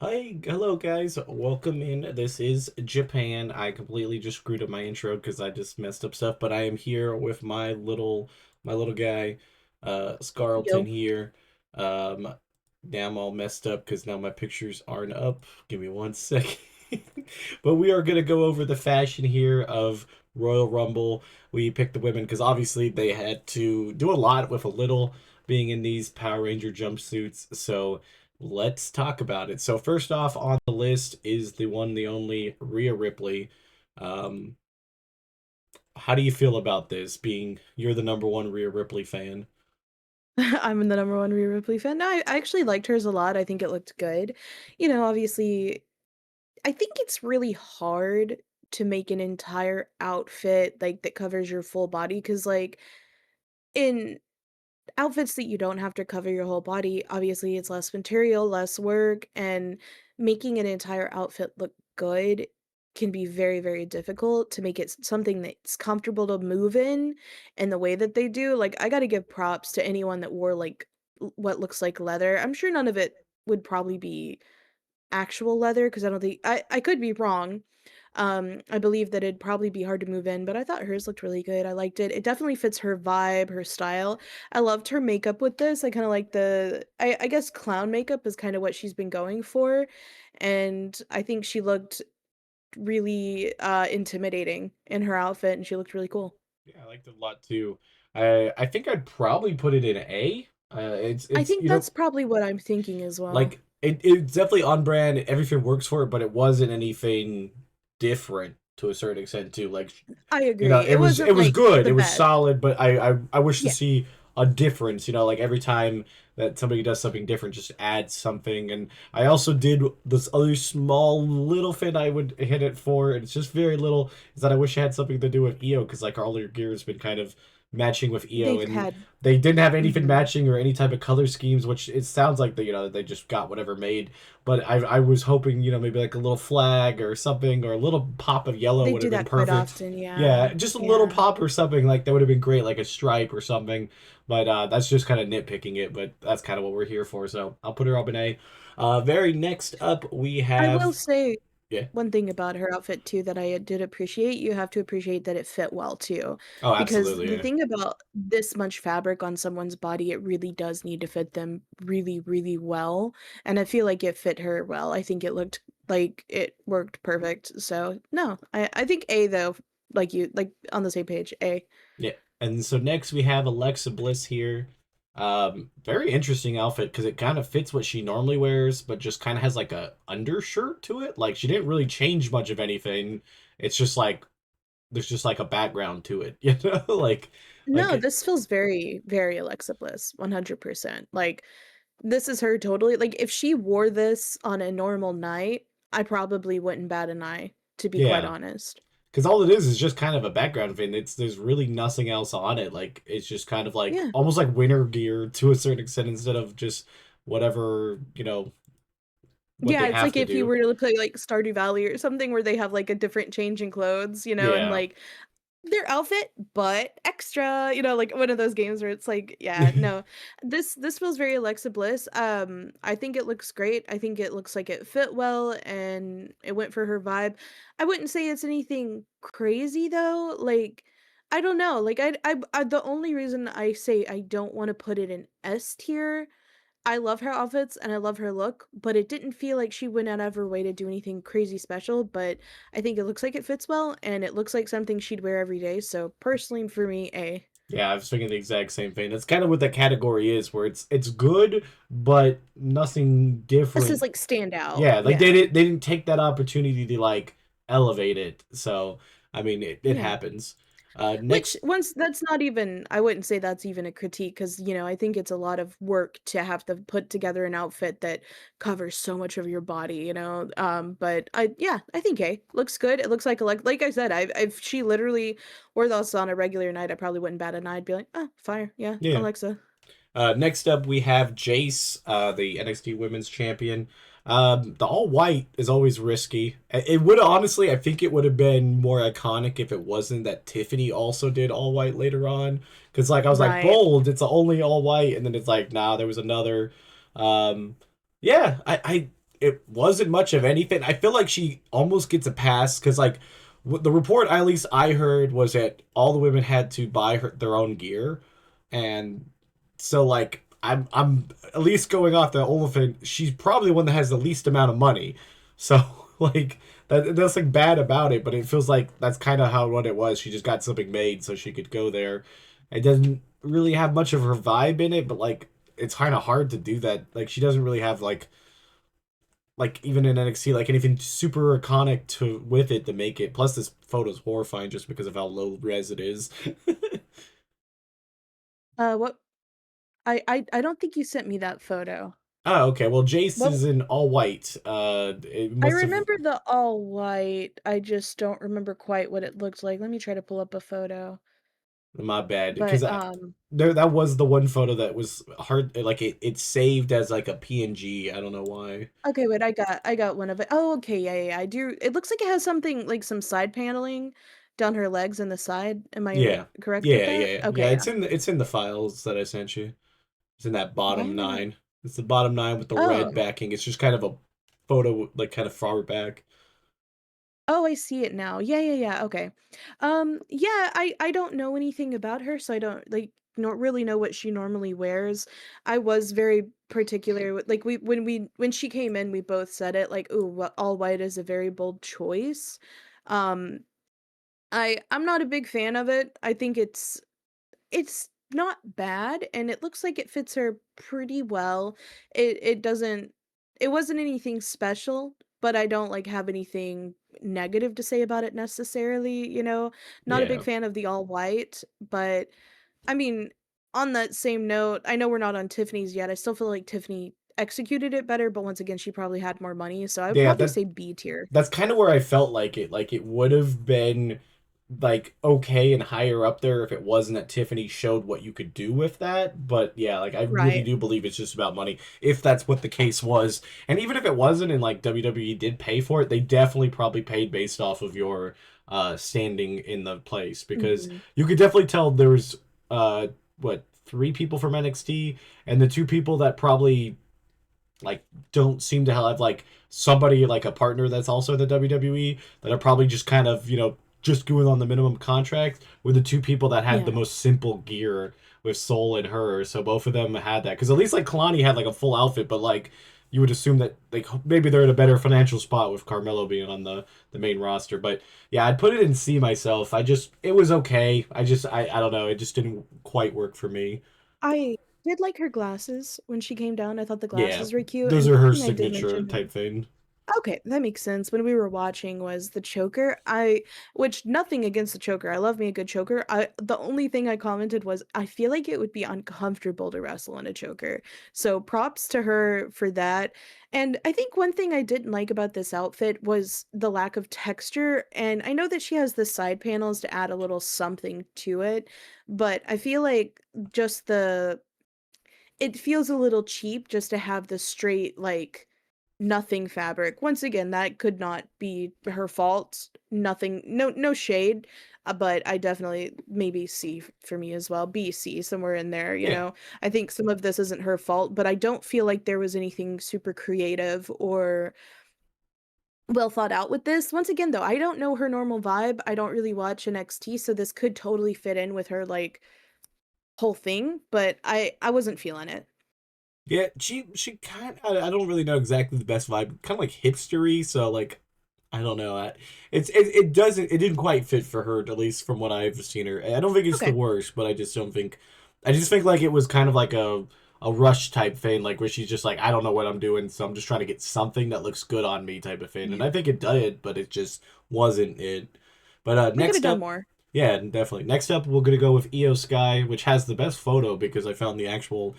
Hi, hello guys. Welcome in. This is Japan. I completely just screwed up my intro because I just messed up stuff, but I am here with my little guy, Scarlton Yo. here. Um, now I'm all messed up because now my pictures aren't up. Give me one second. But we are gonna go over the fashion here of Royal Rumble. We picked the women because obviously they had to do a lot with a little being in these Power Ranger jumpsuits. So let's talk about it. So first off on the list is the one, the only Rhea Ripley. Um, how do you feel about this? Being you're the number one Rhea Ripley fan. I'm the number one Rhea Ripley fan. No, I actually liked hers a lot. I think it looked good. Obviously, I think it's really hard to make an entire outfit like that covers your full body because in outfits that you don't have to cover your whole body, obviously it's less material, less work, and making an entire outfit look good can be very, very difficult to make it something that's comfortable to move in the way that they do. Like, I gotta give props to anyone that wore what looks like leather. I'm sure none of it would probably be actual leather because I don't think I could be wrong. I believe that it'd probably be hard to move in, but I thought hers looked really good. I liked it. It definitely fits her vibe, her style. I loved her makeup with this. I kind of like I guess clown makeup is kind of what she's been going for. And I think she looked really intimidating in her outfit and she looked really cool. Yeah, I liked it a lot too. I think I'd probably put it in A. I It's think that's probably what I'm thinking as well. like it's definitely on brand. Everything works for it, but it wasn't anything different to a certain extent too. Like I you know, agree. it It was wasn't it was like good. the It was best. solid, but I wish to Yeah, see a difference. You know, like every time that somebody does something different, just add something. And I also did this other small little thing I would hit it for, and it's just very little. Is that I wish it had something to do with EO because like all their gear has been kind of matching with EO, they've and had. they didn't have anything Mhm. matching or any type of color schemes, which it sounds like they just got whatever made. But I was hoping maybe like a little flag or something or a little pop of yellow They would do have been that quite perfect. often, yeah. Yeah, just a little Yeah. pop or something like that would have been great, like a stripe or something. But that's just kind of nitpicking it. But that's kind of what we're here for. So I'll put her up in A. Very next up we I will have say yeah. one thing about her outfit too that I did appreciate, you have to appreciate that it fit well too. Oh, Because absolutely. the Yeah. thing about this much fabric on someone's body, it really does need to fit them really, really well. And I feel like it fit her well. I think it looked like it worked perfect. So no, I think A though, like on the same page, A. Yeah. And so next we have Alexa Bliss here. Very interesting outfit because it kind of fits what she normally wears, but just kind of has like a undershirt to it. Like she didn't really change much of anything. It's just like there's just like a background to it, No, like this feels very, very Alexa Bliss, 100%. Like, this is her totally. Like, if she wore this on a normal night, I probably wouldn't bat an eye, to be quite yeah. honest. Because all it is just kind of a background thing. There's really nothing else on it. Like it's just kind of like Yeah. almost like winter gear to a certain extent instead of just whatever what Yeah, they it's have like to if you do. were to play like Stardew Valley or something where they have like a different change in clothes, and Yeah. like their outfit, but extra, like one of those games where it's like, yeah, no. This feels very Alexa Bliss. I think it looks great. I think it looks like it fit well and it went for her vibe. I wouldn't say it's anything crazy though. Like, I don't know. Like the only reason I say I don't want to put it in S tier, I love her outfits and I love her look, but it didn't feel like she went out of her way to do anything crazy special, but I think it looks like it fits well and it looks like something she'd wear every day. So personally for me, A. Yeah, I was thinking the exact same thing. That's kind of what the category is, where it's good, but nothing This is different. like stand out. Yeah, like Yeah. they didn't take that opportunity to like elevate it. So I mean, it Yeah. happens. Which Next, once that's not even I wouldn't say that's even a critique because I think it's a lot of work to have to put together an outfit that covers so much of your body. But I think A looks good. It looks like I said, if she literally wore this on a regular night, I probably wouldn't bat an eye. I'd be like, oh, fire, yeah, yeah. Alexa. Next up, we have Jace, the NXT Women's Champion. The all white is always risky. It would honestly, I think it would have been more iconic if it wasn't that Tiffany also did all white later on. Because like I was like, Right. bold, it's the only all white, and then it's like, nah, there was another. Um, yeah, it wasn't much of anything. I feel like she almost gets a pass because like the report at least I heard was that all the women had to buy their own gear, and so like I'm at least going off the Oliphant. She's probably the one that has the least amount of money, so like that's like bad about it, but it feels like that's kind of how what it was. She just got something made so she could go there. It doesn't really have much of her vibe in it, but like it's kind of hard to do that. Like she doesn't really have like even in NXT, like anything super iconic to with it to make it. Plus, this photo's horrifying just because of how low res it is. What I don't think you sent me that photo. Oh, okay. Well, Jace What is in all white. It I must have remember the all white, I just don't remember quite what it looked like. Let me try to pull up a photo. my bad because But, there that was the one photo that was hard. Like it saved as like a PNG. I don't know why. okay, wait, I got one of it. Oh, okay, yeah, yeah, yeah, I do it looks like it has something like some side paneling down her legs and the side. Am I Yeah, correct with yeah, that? yeah, yeah. Okay, yeah. It's in the files that I sent you. It's in that bottom Yeah. nine. It's the bottom nine with the red Oh. backing. It's just kind of a photo, like kind of far back. Oh, I see it now. Yeah, yeah, yeah, okay. Yeah, I don't know anything about her, so I don't, like, not really know what she normally wears. I was very particular with like, when she came in, we both said it, like, "Ooh, all white is a very bold choice." Um, I'm not a big fan of it. I think it's not bad, and it looks like it fits her pretty well. It doesn't it wasn't anything special, but I don't, like, have anything negative to say about it necessarily, you know? Not a big Yeah. fan of the all white, but, I mean, on that same note, I know we're not on Tiffany's yet, I still feel like Tiffany executed it better, but once again, she probably had more money, so I would Yeah, probably say B tier. that's kind of where I felt like it. Like it would have been like okay and higher up there if it wasn't that Tiffany showed what you could do with that. But yeah, like I really Right. do believe it's just about money, if that's what the case was. And even if it wasn't and like WWE did pay for it, they definitely probably paid based off of your standing in the place because Mhm. you could definitely tell there was what, three people from NXT and the two people that probably like don't seem to have like somebody like a partner that's also the WWE that are probably just kind of just going on the minimum contract with the two people that had the Yeah. most simple gear with Soul and her. So both of them had that because at least like Kalani had like a full outfit, but like you would assume that like maybe they're in a better financial spot with Carmelo being on the main roster. But yeah, I'd put it in C myself. It was okay. I don't know. It just didn't quite work for me. I did like her glasses when she came down, I thought the Yeah, glasses were cute, those and are her something I did signature mention type thing. okay, that makes sense. When we were watching was the choker. Which nothing against the choker. I love me a good choker. The only thing I commented was I feel like it would be uncomfortable to wrestle in a choker. So props to her for that. And I think one thing I didn't like about this outfit was the lack of texture. And I know that she has the side panels to add a little something to it, but I feel like just the it feels a little cheap just to have the straight, like, nothing fabric. Once again, that could not be her fault. Nothing, no shade, but I definitely maybe C for me as well. B, C, somewhere in there, you Yeah. know? I think some of this isn't her fault, but I don't feel like there was anything super creative or well thought out with this. Once again, though, I don't know her normal vibe. I don't really watch NXT, so this could totally fit in with her, like, whole thing, but I wasn't feeling it. Yeah, she kind of, I don't really know exactly the best vibe. Kind of like hipstery, so like I don't know. It didn't quite fit for her at least from what I've seen her. I don't think it's the Okay. worst, but I just think like it was kind of like a rush type thing, like where she's just like I don't know what I'm doing, so I'm just trying to get something that looks good on me type of thing. And Yeah. I think it did, but it just wasn't it. But They could have next done up, more. yeah, definitely. Next up, we're gonna go with Io Sky, which has the best photo because I found the actual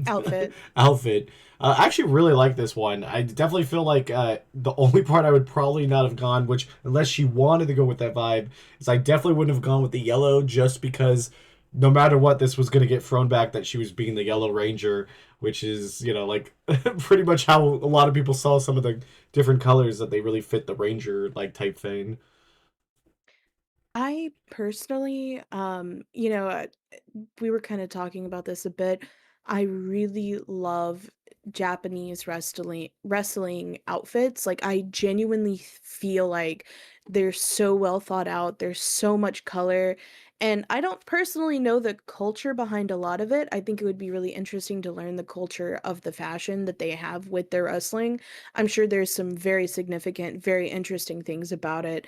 Outfit. outfit. I actually really like this one. I definitely feel like the only part I would probably not have gone, which unless she wanted to go with that vibe, is I definitely wouldn't have gone with the yellow just because no matter what, this was gonna get thrown back that she was being the Yellow Ranger, which is like pretty much how a lot of people saw some of the different colors that they really fit the Ranger like type thing. I personally, we were kind of talking about this a bit. I really love Japanese wrestling outfits. Like I genuinely feel like they're so well thought out. There's so much color. And I don't personally know the culture behind a lot of it. I think it would be really interesting to learn the culture of the fashion that they have with their wrestling. I'm sure there's some very significant, very interesting things about it.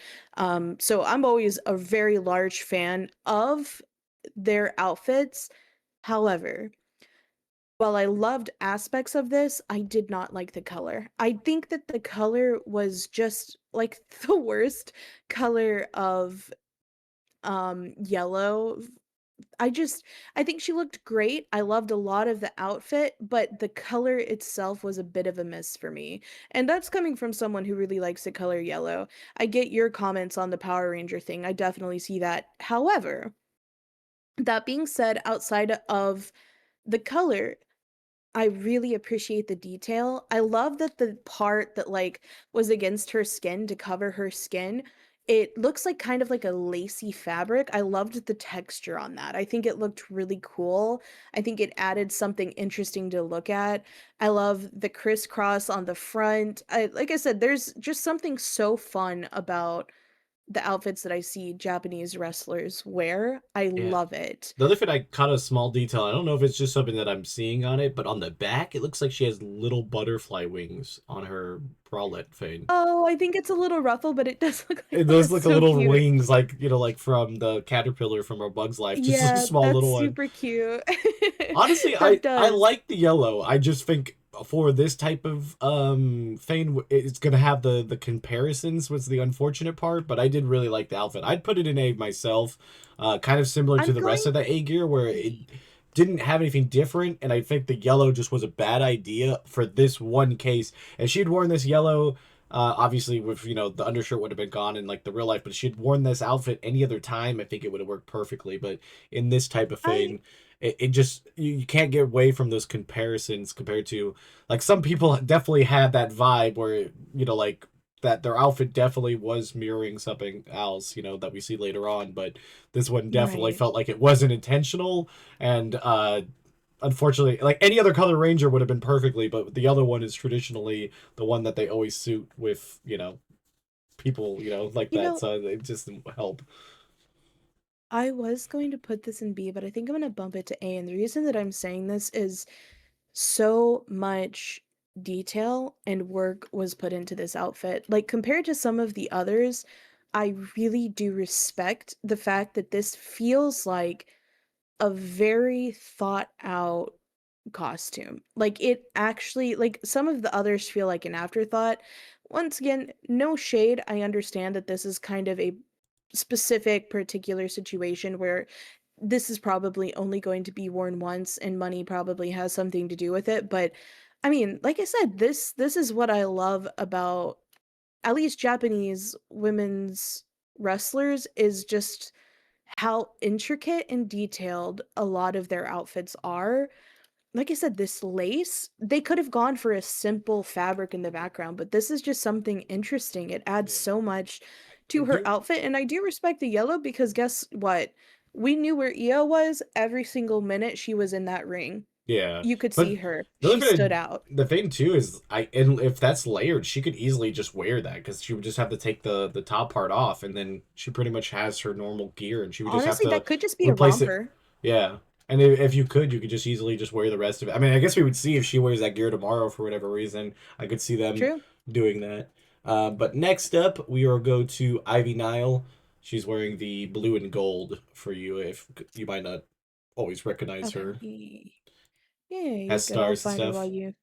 So I'm always a very large fan of their outfits. However, while I loved aspects of this, I did not like the color. I think that the color was just like the worst color of yellow. I just I think she looked great. I loved a lot of the outfit, but the color itself was a bit of a miss for me. And that's coming from someone who really likes the color yellow. I get your comments on the Power Ranger thing. I definitely see that. However, that being said, outside of the color, I really appreciate the detail. I love that the part that like was against her skin to cover her skin, it looks like kind of like a lacy fabric. I loved the texture on that. I think it looked really cool. I think it added something interesting to look at. I love the crisscross on the front. Like I said, there's just something so fun about the outfits that I see Japanese wrestlers wear. I Yeah. love it. The other thing I caught a small detail. I don't know if it's just something that I'm seeing on it, but on the back, it looks like she has little butterfly wings on her bralette thing. Oh, I think it's a little ruffle, but it does look like It that. does It's look a so little cute. wings, like like from the caterpillar from A Bug's Life, just a Yeah, small that's little one. super cute. Honestly, That I does. like the yellow. I just think for this type of thing, it's gonna have the comparisons was the unfortunate part. But I did really like the outfit. I'd put it in A myself, kind of similar to I'm the rest going of the A gear, where it didn't have anything different, and I think the yellow just was a bad idea for this one case. And she'd worn this yellow. Obviously, with the undershirt would have been gone in like the real life, but if she'd worn this outfit any other time, I think it would have worked perfectly. But in this type of I thing, it just you can't get away from those comparisons compared to like some people definitely had that vibe where like that their outfit definitely was mirroring something else that we see later on, but this one definitely right. felt like it wasn't intentional. And unfortunately, like any other color ranger would have been perfectly, but the other one is traditionally the one that they always suit with people like You that, know, so it just didn't help. I was going to put this in B, but I think I'm going to bump it to A. And the reason that I'm saying this is so much detail and work was put into this outfit. Like compared to some of the others, I really do respect the fact that this feels like a very thought out costume. Like it actually like some of the others feel like an afterthought. Once again, no shade. I understand that this is kind of a specific particular situation where this is probably only going to be worn once and money probably has something to do with it, but I mean, like I said, this is what I love about at least Japanese women's wrestlers is just how intricate and detailed a lot of their outfits are. Like I said, this lace, they could have gone for a simple fabric in the background, but this is just something interesting. It adds Yeah. so much I to her do. outfit, and I do respect the yellow because guess what? We knew where Io was every single minute she was in that ring. Yeah, You could see but her. the other She stood thing, out. the thing too is and if that's layered, she could easily just wear that because she would just have to take the top part off, and then she pretty much has her normal gear, and she would just have Honestly, to that could just be a replace it. romper. Yeah, and if you could just easily just wear the rest of it. I mean, I guess we would see if she wears that gear tomorrow for whatever reason. I could see them True. doing that. But next up, we will go to Ivy Nile. She's wearing the blue and gold for you. If you might not always recognize Okay. her Yeah, you're as good. I'll stars and find her while stuff. you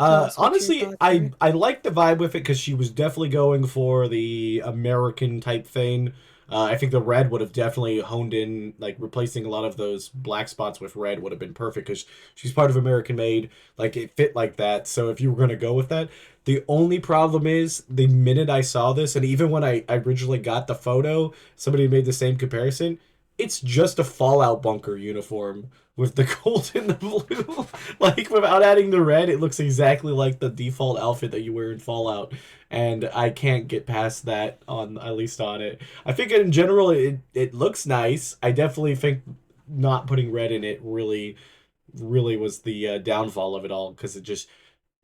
tell us what your Honestly, thoughts I are. I like the vibe with it because she was definitely going for the American type thing. I think the red would have definitely honed in, like replacing a lot of those black spots with red would have been perfect because she's part of American Made. Like it fit like that. So if you were gonna go with that, the only problem is the minute I saw this, and even when I originally got the photo, somebody made the same comparison. It's just a Fallout bunker uniform with the gold and the blue. Like without adding the red, it looks exactly like the default outfit that you wear in Fallout, and I can't get past that on at least on it. I think in general it looks nice. I definitely think not putting red in it really really was the downfall of it all because it just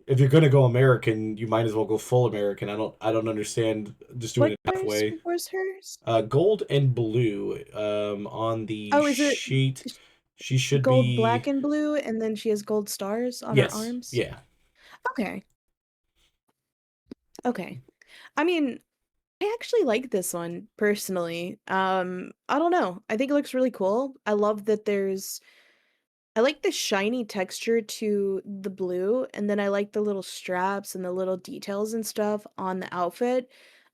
if you're gonna go American, you might as well go full American. I don't understand just doing What it colors halfway. was hers? Gold and blue. On the Oh, is it sheet, sh she should gold, be black, and blue, and then she has gold stars on her yes, arms? yeah. Okay, okay. I mean, I actually like this one personally. I don't know. I think it looks really cool. I love that I like the shiny texture to the blue, and then I like the little straps and the little details and stuff on the outfit.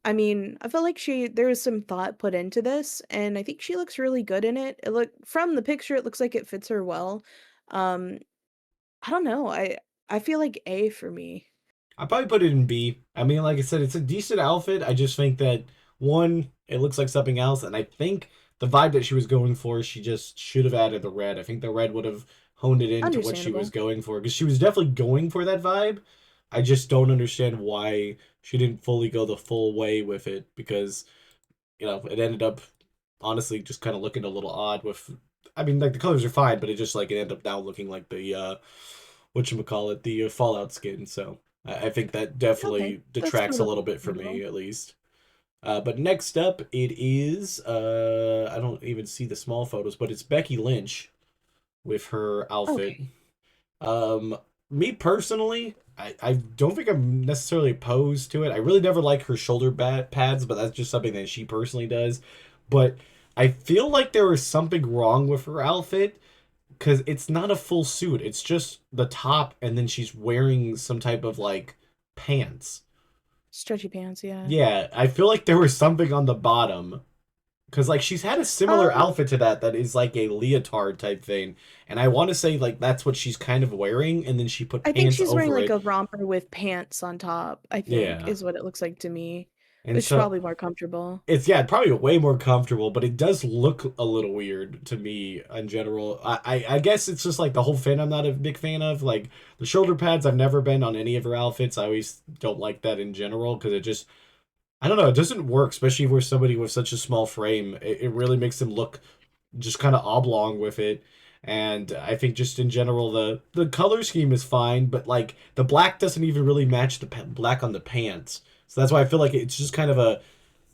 I mean, I feel like there was some thought put into this, and I think she looks really good in it. It look from the picture, it looks like it fits her well. Um, I don't know. I feel like A for me. I probably put it in B. I mean, like I said, it's a decent outfit. I just think that one, it looks like something else, and I think the vibe that she was going for, she just should have added the red. I think the red would have honed it into what she was Understandable. going for because she was definitely going for that vibe. I just don't understand why she didn't fully go the full way with it because it ended up honestly just kind of looking a little odd with I mean like the colors are fine, but it just like it ended up now looking like the whatchamacallit, the Fallout skin. So I think that Okay, definitely that's detracts a totally little bit for understandable. me at least. But next up it is I don't even see the small photos, but it's Becky Lynch with her outfit. Okay. Um, Me personally, I don't think I'm necessarily opposed to it. I really never like her shoulder pads, but that's just something that she personally does. But I feel like there was something wrong with her outfit because it's not a full suit. It's just the top, and then she's wearing some type of like pants. Stretchy pants, yeah. Yeah, I feel like there was something on the bottom because like she's had a similar Um, outfit to that is like a leotard type thing, and I want to say like that's what she's kind of wearing, and then she put I think pants she's wearing over like it. a romper with pants on top, I think, Yeah, is what it looks like to me, and which is so probably more comfortable. it's yeah probably way more comfortable, but it does look a little weird to me in general. I guess it's just like the whole fin I'm not a big fan of. Like the shoulder pads, I've never been on any of her outfits. I always don't like that in general because it just I don't know, it doesn't work, especially for somebody with such a small frame. It really makes them look just kind of oblong with it. And I think just in general the color scheme is fine, but like the black doesn't even really match the black on the pants. So that's why I feel like it's just kind of a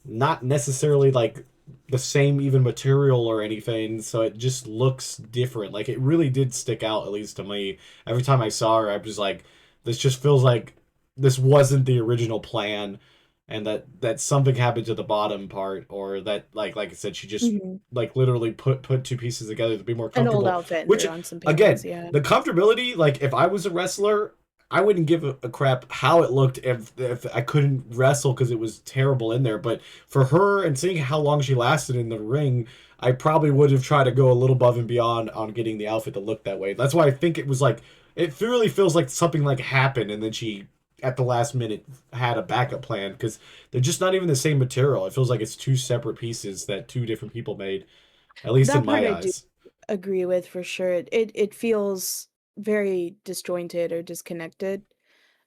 not necessarily like the same even material or anything, so it just looks different. Like it really did stick out at least to me. Every time I saw her, I was like, this just feels like this wasn't the original plan, and that something happened to the bottom part, or that like I said, she just Mhm. like literally put two pieces together to be more An old comfortable. outfit and Which threw on some pants, again, yeah. the comfortability, like if I was a wrestler, I wouldn't give a crap how it looked if I couldn't wrestle because it was terrible in there. But for her and seeing how long she lasted in the ring, I probably would have tried to go a little above and beyond on getting the outfit to look that way. That's why I think it was like it really feels like something like happened and then she at the last minute had a backup plan because they're just not even the same material. It feels like it's two separate pieces that two different people made, at least in That part my I do eyes. agree with for sure. It feels very disjointed or disconnected.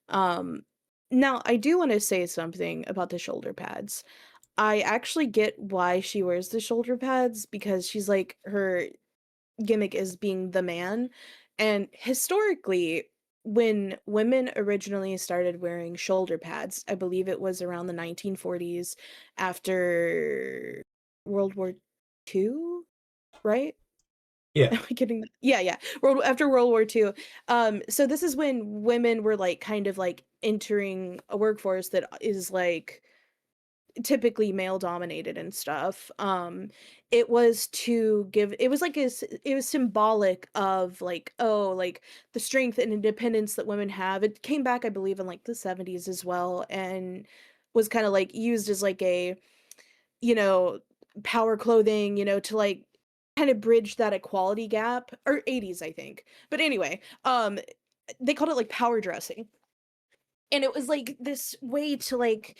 Um, Now I do wanna say something about the shoulder pads. I actually get why she wears the shoulder pads because she's like her gimmick is being the man. And historically, when women originally started wearing shoulder pads, I believe it was around the 1940s after World War II, right? Yeah, Am I getting that? Yeah, yeah. After World War II. So this is when women were like kind of like entering a workforce that is like typically male dominated and stuff. It was to give it was like it was symbolic of like, oh, like the strength and independence that women have. It came back, I believe, in like the 70s as well, and was kind of like used as like a, you know, power clothing, to like kind of bridge that equality gap, or 80s, I think. But anyway, they called it like power dressing. And it was like this way to like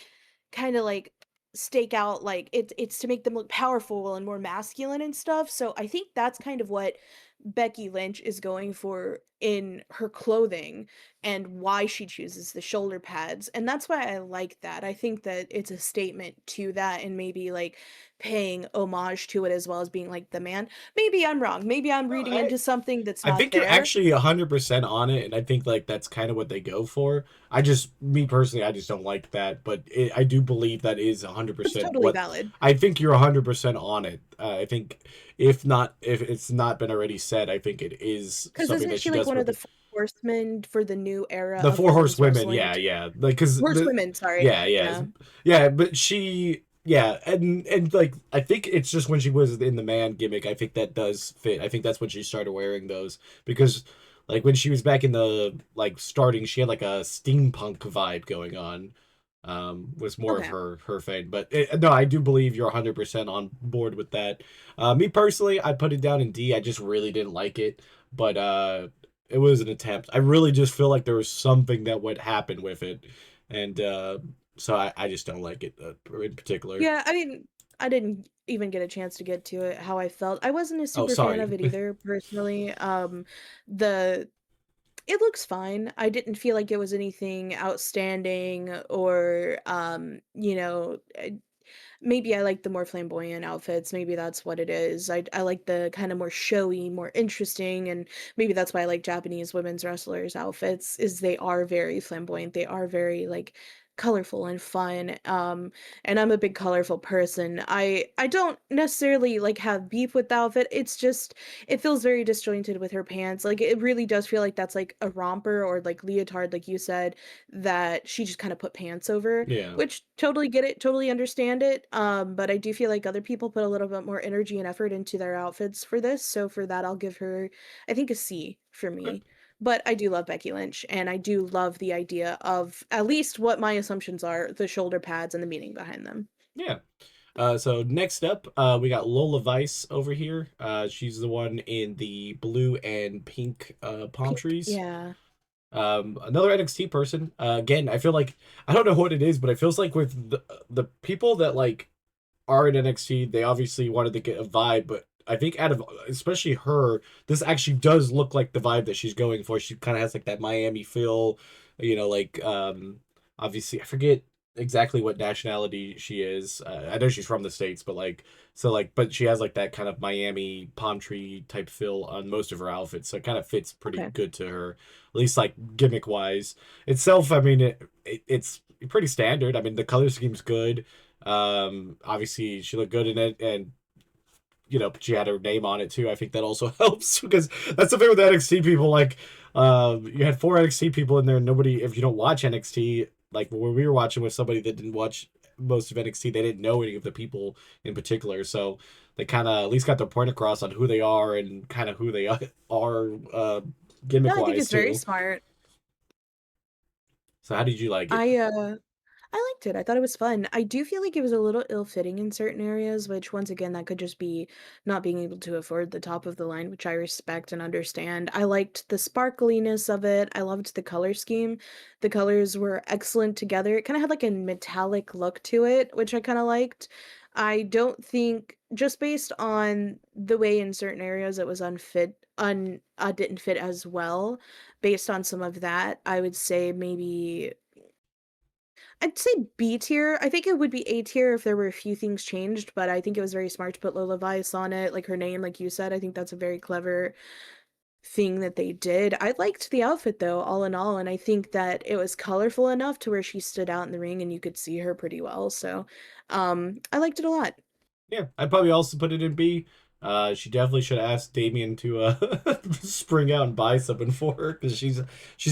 kind of like stake out like it's to make them look powerful and more masculine and stuff. So I think that's kind of what Becky Lynch is going for in her clothing and why she chooses the shoulder pads. And that's why I like that. I think that it's a statement to that and maybe like paying homage to it as well as being like the man. Maybe I'm wrong. Maybe I'm No, reading into something that's I not think you're there. actually 100% on it, and I think like that's kind of what they go for. Me personally, I just don't like that, but I do believe that is It's 100% totally what valid. I think you're 100% on it. I think if it's not been already said, I think it is Because something isn't that she she like does one of with the it. four horsemen for the new era The of four women's horsewomen, wrestling? yeah, yeah, like because the Horsewomen, sorry. yeah, yeah, Yeah. yeah, but and like I think it's just when she was in the man gimmick, I think that does fit. I think that's when she started wearing those because like when she was back in the like starting, she had like a steampunk vibe going on. Was more of Okay. her thing, but no, I do believe you're 100% on board with that. Me personally, I put it down in D. I just really didn't like it, but it was an attempt. I really just feel like there was something that would happen with it, and so I just don't like it in particular. Yeah, I mean, I didn't even get a chance to get to it how I felt. I wasn't a Oh, super fan of sorry. it either, personally. The it looks fine. I didn't feel like it was anything outstanding or maybe I like the more flamboyant outfits. Maybe that's what it is. I like the kind of more showy, more interesting, and maybe that's why I like Japanese women's wrestlers' outfits, is they are very flamboyant. They are very like colorful and fun. And I'm a big colorful person. I don't necessarily like have beef with the outfit. It's just it feels very disjointed with her pants. Like it really does feel like that's like a romper or like leotard, like you said, that she just kind of put pants over, Yeah. which totally get it, totally understand it. But I do feel like other people put a little bit more energy and effort into their outfits for this. So for that, I'll give her, I think, a C for Okay. me. But I do love Becky Lynch, and I do love the idea of at least what my assumptions are, the shoulder pads and the meaning behind them. Yeah. So next up, we got Lola Vice over here. She's the one in the blue and pink palm Pink, trees. yeah. Another NXT person. Again, I feel like I don't know what it is, but it feels like with the people that like are in NXT, they obviously wanted to get a vibe, but I think out of especially her, this actually does look like the vibe that she's going for. She kind of has like that Miami feel, like obviously I forget exactly what nationality she is. I know she's from the States, but like but she has like that kind of Miami palm tree type feel on most of her outfits, so it kind of fits pretty Okay. good to her, at least like gimmick wise. Itself, I mean, it's pretty standard. I mean, the color scheme's good. Obviously she looked good in it, and she had her name on it too. I think that also helps because that's the thing with the NXT people. Like, you had four NXT people in there, and nobody, if you don't watch NXT, like when we were watching with somebody that didn't watch most of NXT, they didn't know any of the people in particular. So they kind of at least got their point across on who they are and kind of who they are No, gimmick I think wise it's very too. smart. So how did you like it? I liked it. I thought it was fun. I do feel like it was a little ill-fitting in certain areas, which once again, that could just be not being able to afford the top of the line, which I respect and understand. I liked the sparkliness of it. I loved the color scheme. The colors were excellent together. It kind of had like a metallic look to it, which I kind of liked. I don't think just based on the way in certain areas it was didn't fit as well. Based on some of that, I would say maybe I'd say B tier. I think it would be A tier if there were a few things changed, but I think it was very smart to put Lola Vice on it, like her name, like you said. I think that's a very clever thing that they did. I liked the outfit though, all in all, and I think that it was colorful enough to where she stood out in the ring and you could see her pretty well. So, I liked it a lot. Yeah, I'd probably also put it in B. She definitely should have asked Damien to spring out and buy something for her because she's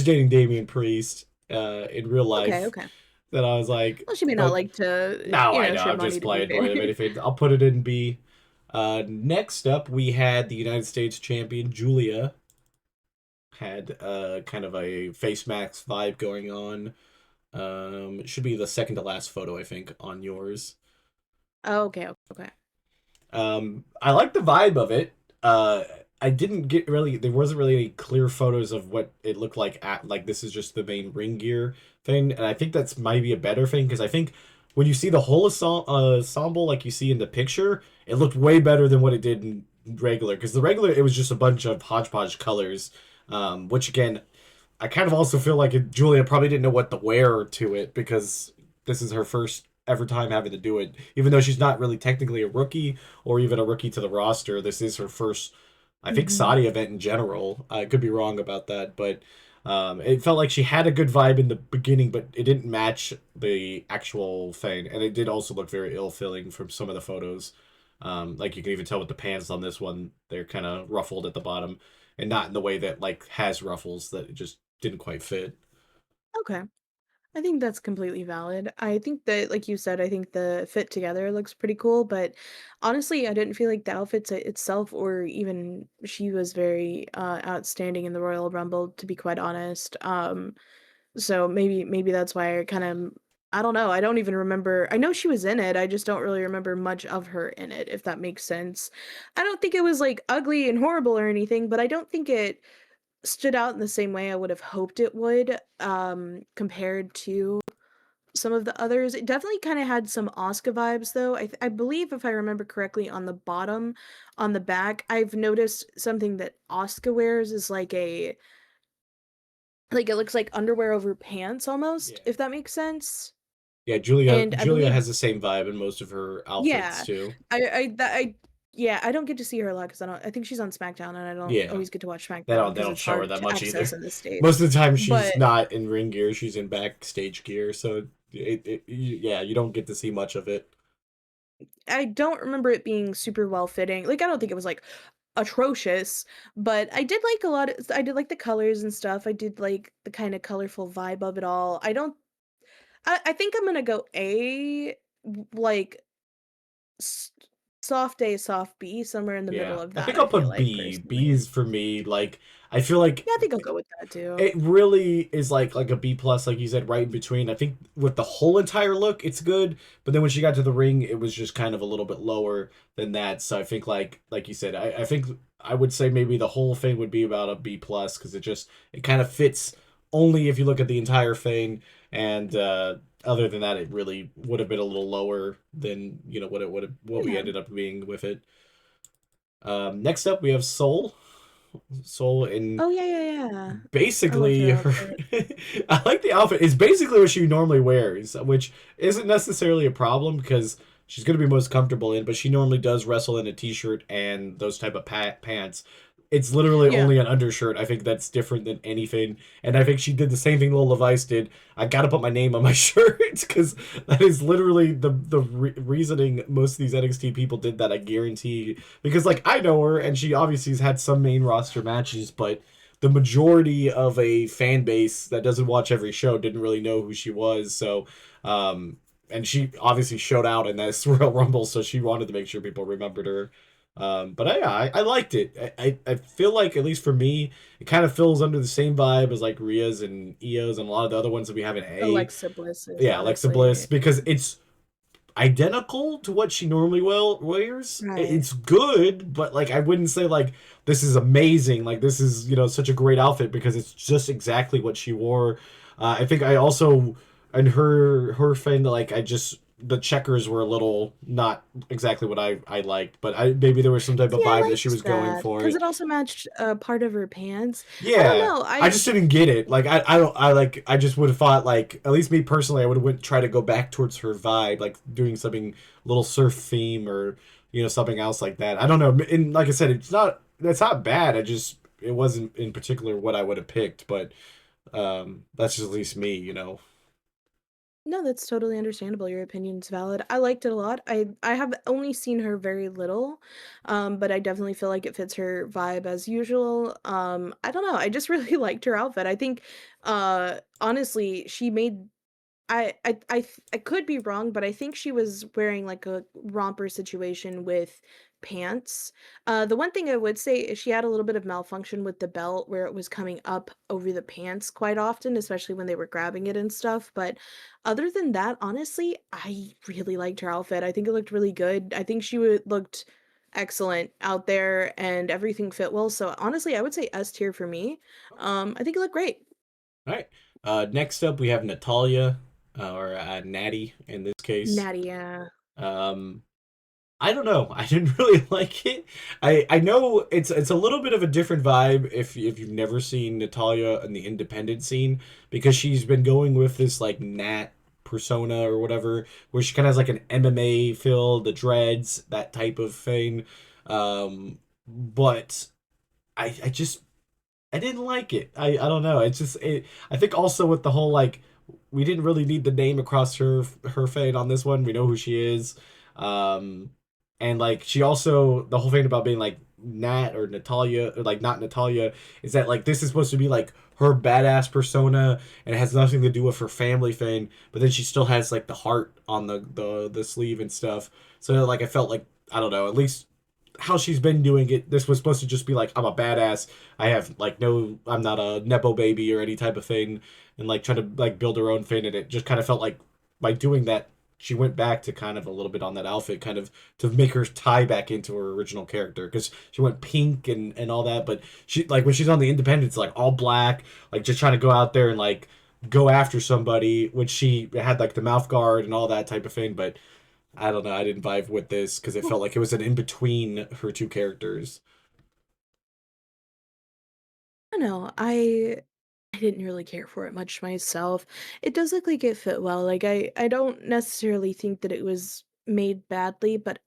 dating Damien Priest in real Okay, life. okay. That I was like, Well, she may not don't. like to, No, I know. share I'm money just to be playing for fair. him. Anything, I'll put it in B. Next up, we had the United States champion Julia. Had kind of a face mask vibe going on. It should be the second to last photo, I think, on yours. Oh, okay, okay. I like the vibe of it. Uh, I didn't get really. There wasn't really any clear photos of what it looked like. Like this is just the main ring gear thing, and I think that's maybe a better thing because I think when you see the whole ensemble, like you see in the picture, it looked way better than what it did in regular. Because the regular, it was just a bunch of hodgepodge colors. Which again, I kind of also feel like Julia probably didn't know what to wear to it because this is her first ever time having to do it. Even though she's not really technically a rookie or even a rookie to the roster, this is her first, I think, Mhm. Saudi event in general. I could be wrong about that, but it felt like she had a good vibe in the beginning, but it didn't match the actual thing, and it did also look very ill-filling from some of the photos. Like you can even tell with the pants on this one, they're kind of ruffled at the bottom, and not in the way that like has ruffles that it just didn't quite fit. Okay. I think that's completely valid. I think that, like you said, I think the fit together looks pretty cool, but honestly, I didn't feel like the outfits itself or even she was very outstanding in the Royal Rumble, to be quite honest. So maybe that's why I kind of I don't know. I don't even remember. I know she was in it. I just don't really remember much of her in it, if that makes sense. I don't think it was like ugly and horrible or anything, but I don't think it stood out in the same way I would have hoped it would, compared to some of the others. It definitely kinda had some Asuka vibes, though. I believe if I remember correctly on the bottom, on the back, I've noticed something that Asuka wears is like, it looks like underwear over pants almost, Yeah. if that makes sense. Yeah, Julia And I Julia believe has the same vibe in most of her outfits yeah. too. I yeah, I don't get to see her a lot because I think she's on SmackDown, and I don't Yeah. always get to watch They SmackDown don't they because don't it's show her hard that to much access either. in the Most States. of the time But she's not in ring gear, she's in backstage gear, so yeah, you don't get to see much of it. I don't remember it being super well fitting. Like, I don't think it was, like, atrocious, but I did like the colors and stuff. I did like the kinda colorful vibe of it all. I think I'm gonna go A, like, s soft A, soft B, somewhere in the middle Yeah. of I that, think I I'll feel put like, B. B personally. is for me like I feel like Yeah, I think I'll go with that too. it really is like a B plus, like you said, right in between. I think with the whole entire look, it's good, but then when she got to the ring, it was just kind of a little bit lower than that. So I think like you said, I think I would say maybe the whole thing would be about a B plus because it kind of fits only if you look at the entire thing, and other than that, it really would have been a little lower than what we Yeah. ended up being with it. Next up, we have Soul. Soul in Oh, yeah, yeah, yeah. I loved her basically her outfit. I like the outfit. It's basically what she normally wears, which isn't necessarily a problem because she's going to be most comfortable in, but she normally does wrestle in a t-shirt and those type of pants. It's literally Yeah. only an undershirt. I think that's different than anything. And I think she did the same thing Lil Levice did. I got to put my name on my shirt because that is literally the reasoning most of these NXT people did that, I guarantee. Because, like, I know her and she obviously has had some main roster matches, but the majority of a fan base that doesn't watch every show didn't really know who she was. So, and she obviously showed out in this Royal Rumble, so she wanted to make sure people remembered her. But I liked it. I feel like, at least for me, it kind of fills under the same vibe as like Rhea's and Io's and a lot of the other ones that we have in A. Alexa Bliss is Yeah, Alexa Bliss, honestly because it's identical to what she normally wears. right. It's good, but like I wouldn't say like this is amazing. Like this is such a great outfit because it's just exactly what she wore. I think I also and her thing like I just the checkers were a little not exactly what I liked, but I maybe there was some type of See, I vibe that she liked was going that for. because it also matched, part of her pants. I don't Yeah, know, I just didn't get it. Like I don't I like I just would have thought like at least me personally I would have went try to go back towards her vibe like doing something little surf theme or something else like that. I don't know. And like I said, it's not bad. I just it wasn't in particular what I would have picked, but that's just at least me. no, that's totally understandable, your opinion's valid. I liked it a lot. I have only seen her very little, but I definitely feel like it fits her vibe as usual. I don't know, I just really liked her outfit. I think, honestly, she made I could be wrong, but I think she was wearing, like, a romper situation with pants. The one thing I would say is she had a little bit of malfunction with the belt where it was coming up over the pants quite often, especially when they were grabbing it and stuff, but other than that, honestly, I really liked her outfit. I think it looked really good. I think she looked excellent out there and everything fit well, so honestly, I would say S tier for me. I think it looked great. All right. Next up we have Natalia or Natty in this case. Natty, yeah. Um I don't know. I didn't really like it. I know it's a little bit of a different vibe if you've never seen Natalia in the independent scene, because she's been going with this like Nat persona or whatever, where she kind of has like an MMA feel, the dreads, that type of thing. But I just I didn't like it. I don't know. It's just I think also with the whole like we didn't really need the name across her fade on this one. We know who she is. Um and like she also the whole thing about being like Nat or Natalia or like not Natalia is that like this is supposed to be like her badass persona and it has nothing to do with her family thing, but then she still has like the heart on the sleeve and stuff. So like I felt like I don't know, at least how she's been doing it, this was supposed to just be like I'm a badass. I have like no, I'm not a nepo baby or any type of thing, and like trying to like build her own thing. And it just kind of felt like by doing that, she went back to kind of a little bit on that outfit, kind of to make her tie back into her original character because she went pink and all that. But she like when she's on the Independence, like all black, like just trying to go out there and like go after somebody when she had like the mouth guard and all that type of thing. But I don't know. I didn't vibe with this because it Well, felt like it was an in between her two characters. I don't know. I didn't really care for it much myself. It does look like it fit well. Like I don't necessarily think that it was made badly, but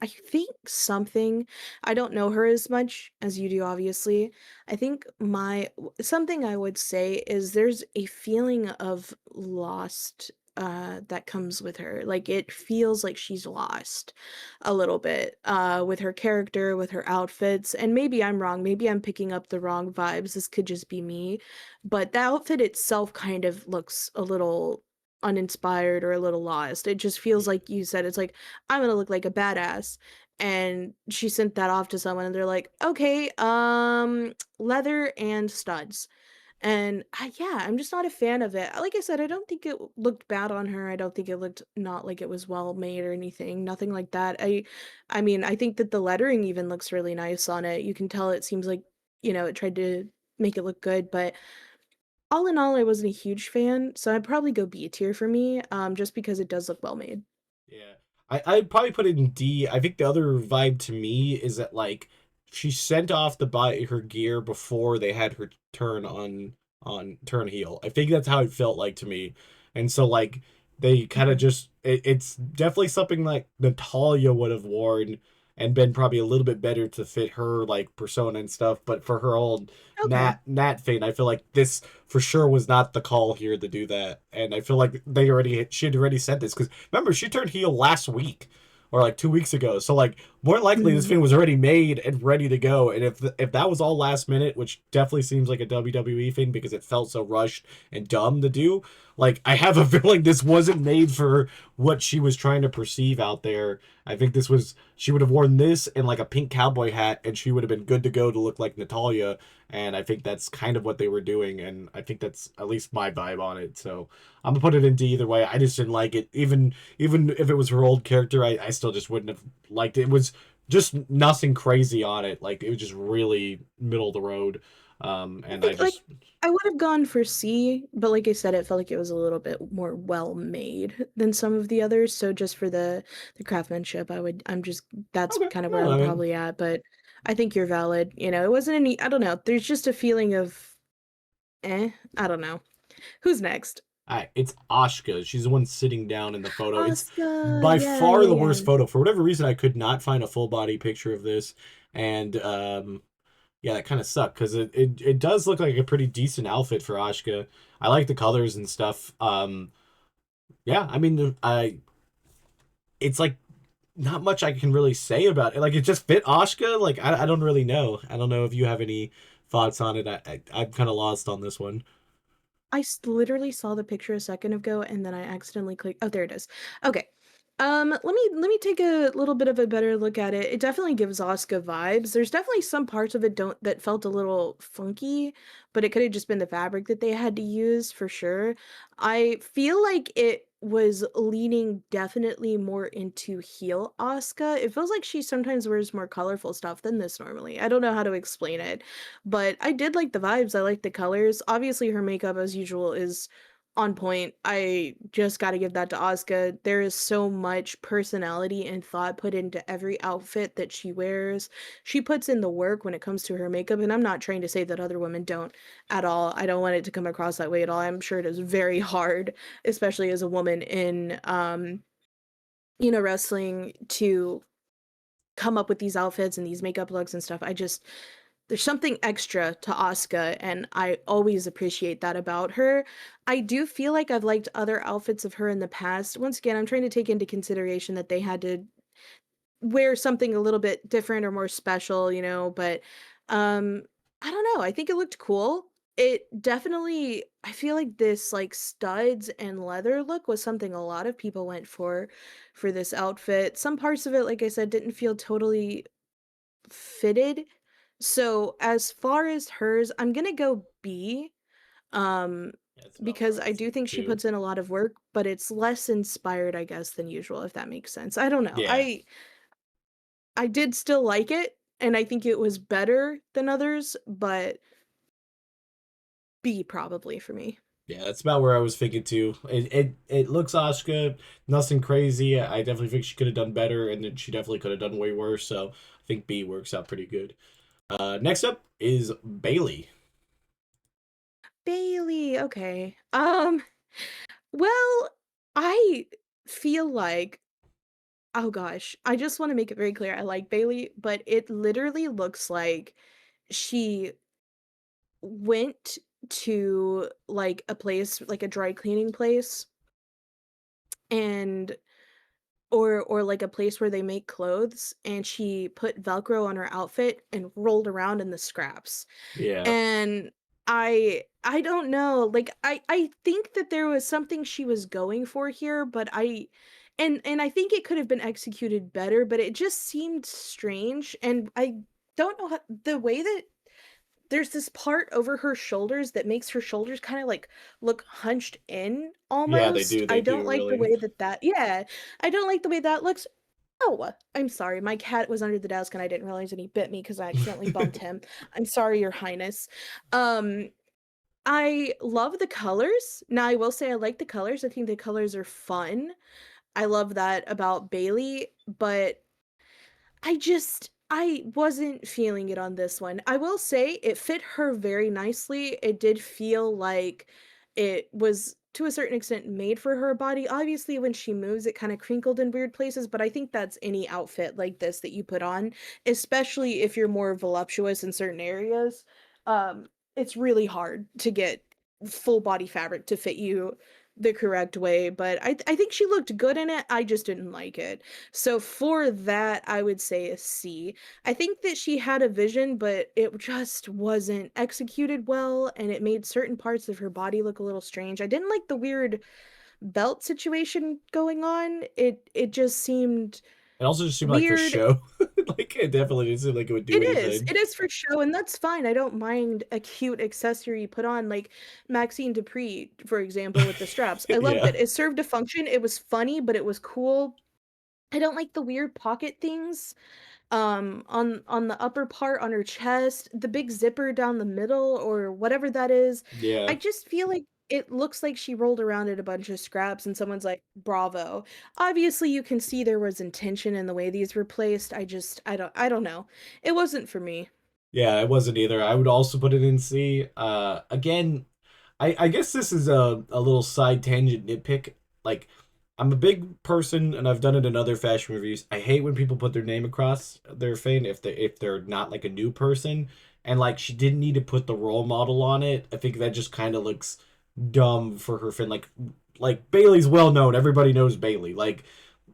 I think something I don't know her as much as you do, obviously. I think something I would say is there's a feeling of lost that comes with her. Like it feels like she's lost a little bit with her character, with her outfits. And maybe I'm wrong. Maybe I'm picking up the wrong vibes. This could just be me. But the outfit itself kind of looks a little uninspired or a little lost. It just feels like you said it's like I'm gonna look like a badass. And she sent that off to someone and they're like, okay, leather and studs. And yeah, I'm just not a fan of it. Like I said, I don't think it looked bad on her. I don't think it looked not like it was well made or anything. Nothing like that. I mean, I think that the lettering even looks really nice on it. You can tell it seems like, it tried to make it look good, but all in all, I wasn't a huge fan, so I'd probably go B tier for me, just because it does look well made. Yeah. I'd probably put it in D. I think the other vibe to me is that like she sent off the buy her gear before they had her turn on turn heel. I think that's how it felt like to me. And so like they kind of Mhm. just it's definitely something like Natalia would have worn and been probably a little bit better to fit her like persona and stuff. But for her old Okay. Nat fate, I feel like this for sure was not the call here to do that. And I feel like she had already sent this because remember she turned heel last week or like 2 weeks ago. So like more likely this Mhm. thing was already made and ready to go. And if that was all last minute, which definitely seems like a WWE thing because it felt so rushed and dumb to do, like I have a feeling this wasn't made for what she was trying to perceive out there. I think this was she would have worn this and like a pink cowboy hat and she would have been good to go to look like Natalia, and I think that's kind of what they were doing, and I think that's at least my vibe on it. So I'm gonna put it into either way. I just didn't like it, even if it was her old character. I still just wouldn't have liked it. It was just nothing crazy on it. Like it was just really middle of the road. I And I think, like, just I would have gone for C, but like I said, it felt like it was a little bit more well made than some of the others. So just for the craftsmanship, I'm just that's okay. kind of where No, I'm I mean, probably at. But I think you're valid. It wasn't any. I don't know. There's just a feeling of I don't know. Who's next? it's Ashka. She's the one sitting down in the photo. It's Asuka. by Yeah, far yeah, the yeah. worst photo. For whatever reason, I could not find a full body picture of this, and yeah, that kind of sucked because it does look like a pretty decent outfit for Ashka. I like the colors and stuff. Yeah, I mean, I it's like not much I can really say about it. Like it just fit Ashka. Like I don't really know. I don't know if you have any thoughts on it. I'm kind of lost on this one. Literally saw the picture a second ago and then I accidentally clicked. Oh, there it is. Okay. Let me take a little bit of a better look at it. It definitely gives Asuka vibes. There's definitely some parts of it don't that felt a little funky, but it could have just been the fabric that they had to use for sure. I feel like it was leaning definitely more into heel Asuka. It feels like she sometimes wears more colorful stuff than this normally. I don't know how to explain it. But I did like the vibes, I like the colors. Obviously, her makeup, as usual, is on point. I just got to give that to Asuka. There is so much personality and thought put into every outfit that she wears. She puts in the work when it comes to her makeup, and I'm not trying to say that other women don't at all. I don't want it to come across that way at all. I'm sure it is very hard, especially as a woman in wrestling to come up with these outfits and these makeup looks and stuff. There's something extra to Asuka, and I always appreciate that about her. I do feel like I've liked other outfits of her in the past. Once again, I'm trying to take into consideration that they had to wear something a little bit different or more special, but um I don't know. I think it looked cool. It definitely I feel like this like studs and leather look was something a lot of people went for this outfit. Some parts of it, like I said, didn't feel totally fitted. So as far as hers, I'm gonna go B, um, That's about where because I I was do thinking think she too. puts in a lot of work, but it's less inspired, I guess, than usual, if that makes sense. I don't know. Yeah. I did still like it, and I think it was better than others, but B probably for me. Yeah, that's about where I was thinking too. It looks Asuka, nothing crazy. I definitely think she could have done better, and then she definitely could have done way worse. So I think B works out pretty good. Next up is Bailey. Bailey, okay. Well, I feel like oh gosh, I just want to make it very clear. I like Bailey, but it literally looks like she went to like a place, like a dry cleaning place, and or like a place where they make clothes, and she put Velcro on her outfit and rolled around in the scraps. Yeah, And I don't know, like I think that there was something she was going for here, but I think it could have been executed better, but it just seemed strange, and I don't know how, the way that there's this part over her shoulders that makes her shoulders kind of like look hunched in yeah, they almost. do. I They don't do like the really. way that yeah, I don't like the way that looks. Oh, I'm sorry. My cat was under the desk and I didn't realize that he bit me because I accidentally bumped him. I'm sorry, Your Highness. Um, I love the colors. Now, I will say I like the colors. I think the colors are fun. I love that about Bailey, but I wasn't feeling it on this one. I will say it fit her very nicely. It did feel like it was to a certain extent made for her body. Obviously, when she moves, it kind of crinkled in weird places, but I think that's any outfit like this that you put on, especially if you're more voluptuous in certain areas. It's really hard to get full body fabric to fit you the correct way, but I think she looked good in it. I just didn't like it. So for that, I would say a C. I think that she had a vision, but it just wasn't executed well, and it made certain parts of her body look a little strange. I didn't like the weird belt situation going on. It just seemed It also just seemed like for weird. show. Like it definitely didn't seem like it would do It is. anything. It is for show, and that's fine. I don't mind a cute accessory put on, like Maxine Dupree, for example, with the straps. I loved Yeah, it. It served a function. It was funny, but it was cool. I don't like the weird pocket things on the upper part on her chest, the big zipper down the middle or whatever that is. yeah, I just feel like it looks like she rolled around in a bunch of scraps and someone's like, "Bravo." Obviously, you can see there was intention in the way these were placed. I don't know. It wasn't for me. yeah. It wasn't either. I would also put it in C. Again, I guess this is a little side tangent nitpick. Like, I'm a big person, and I've done it in other fashion reviews. I hate when people put their name across their thing if they're not like a new person, and like she didn't need to put the role model on it. I think that just kind of looks dumb for her fin. Like Bailey's well known. Everybody knows Bailey. Like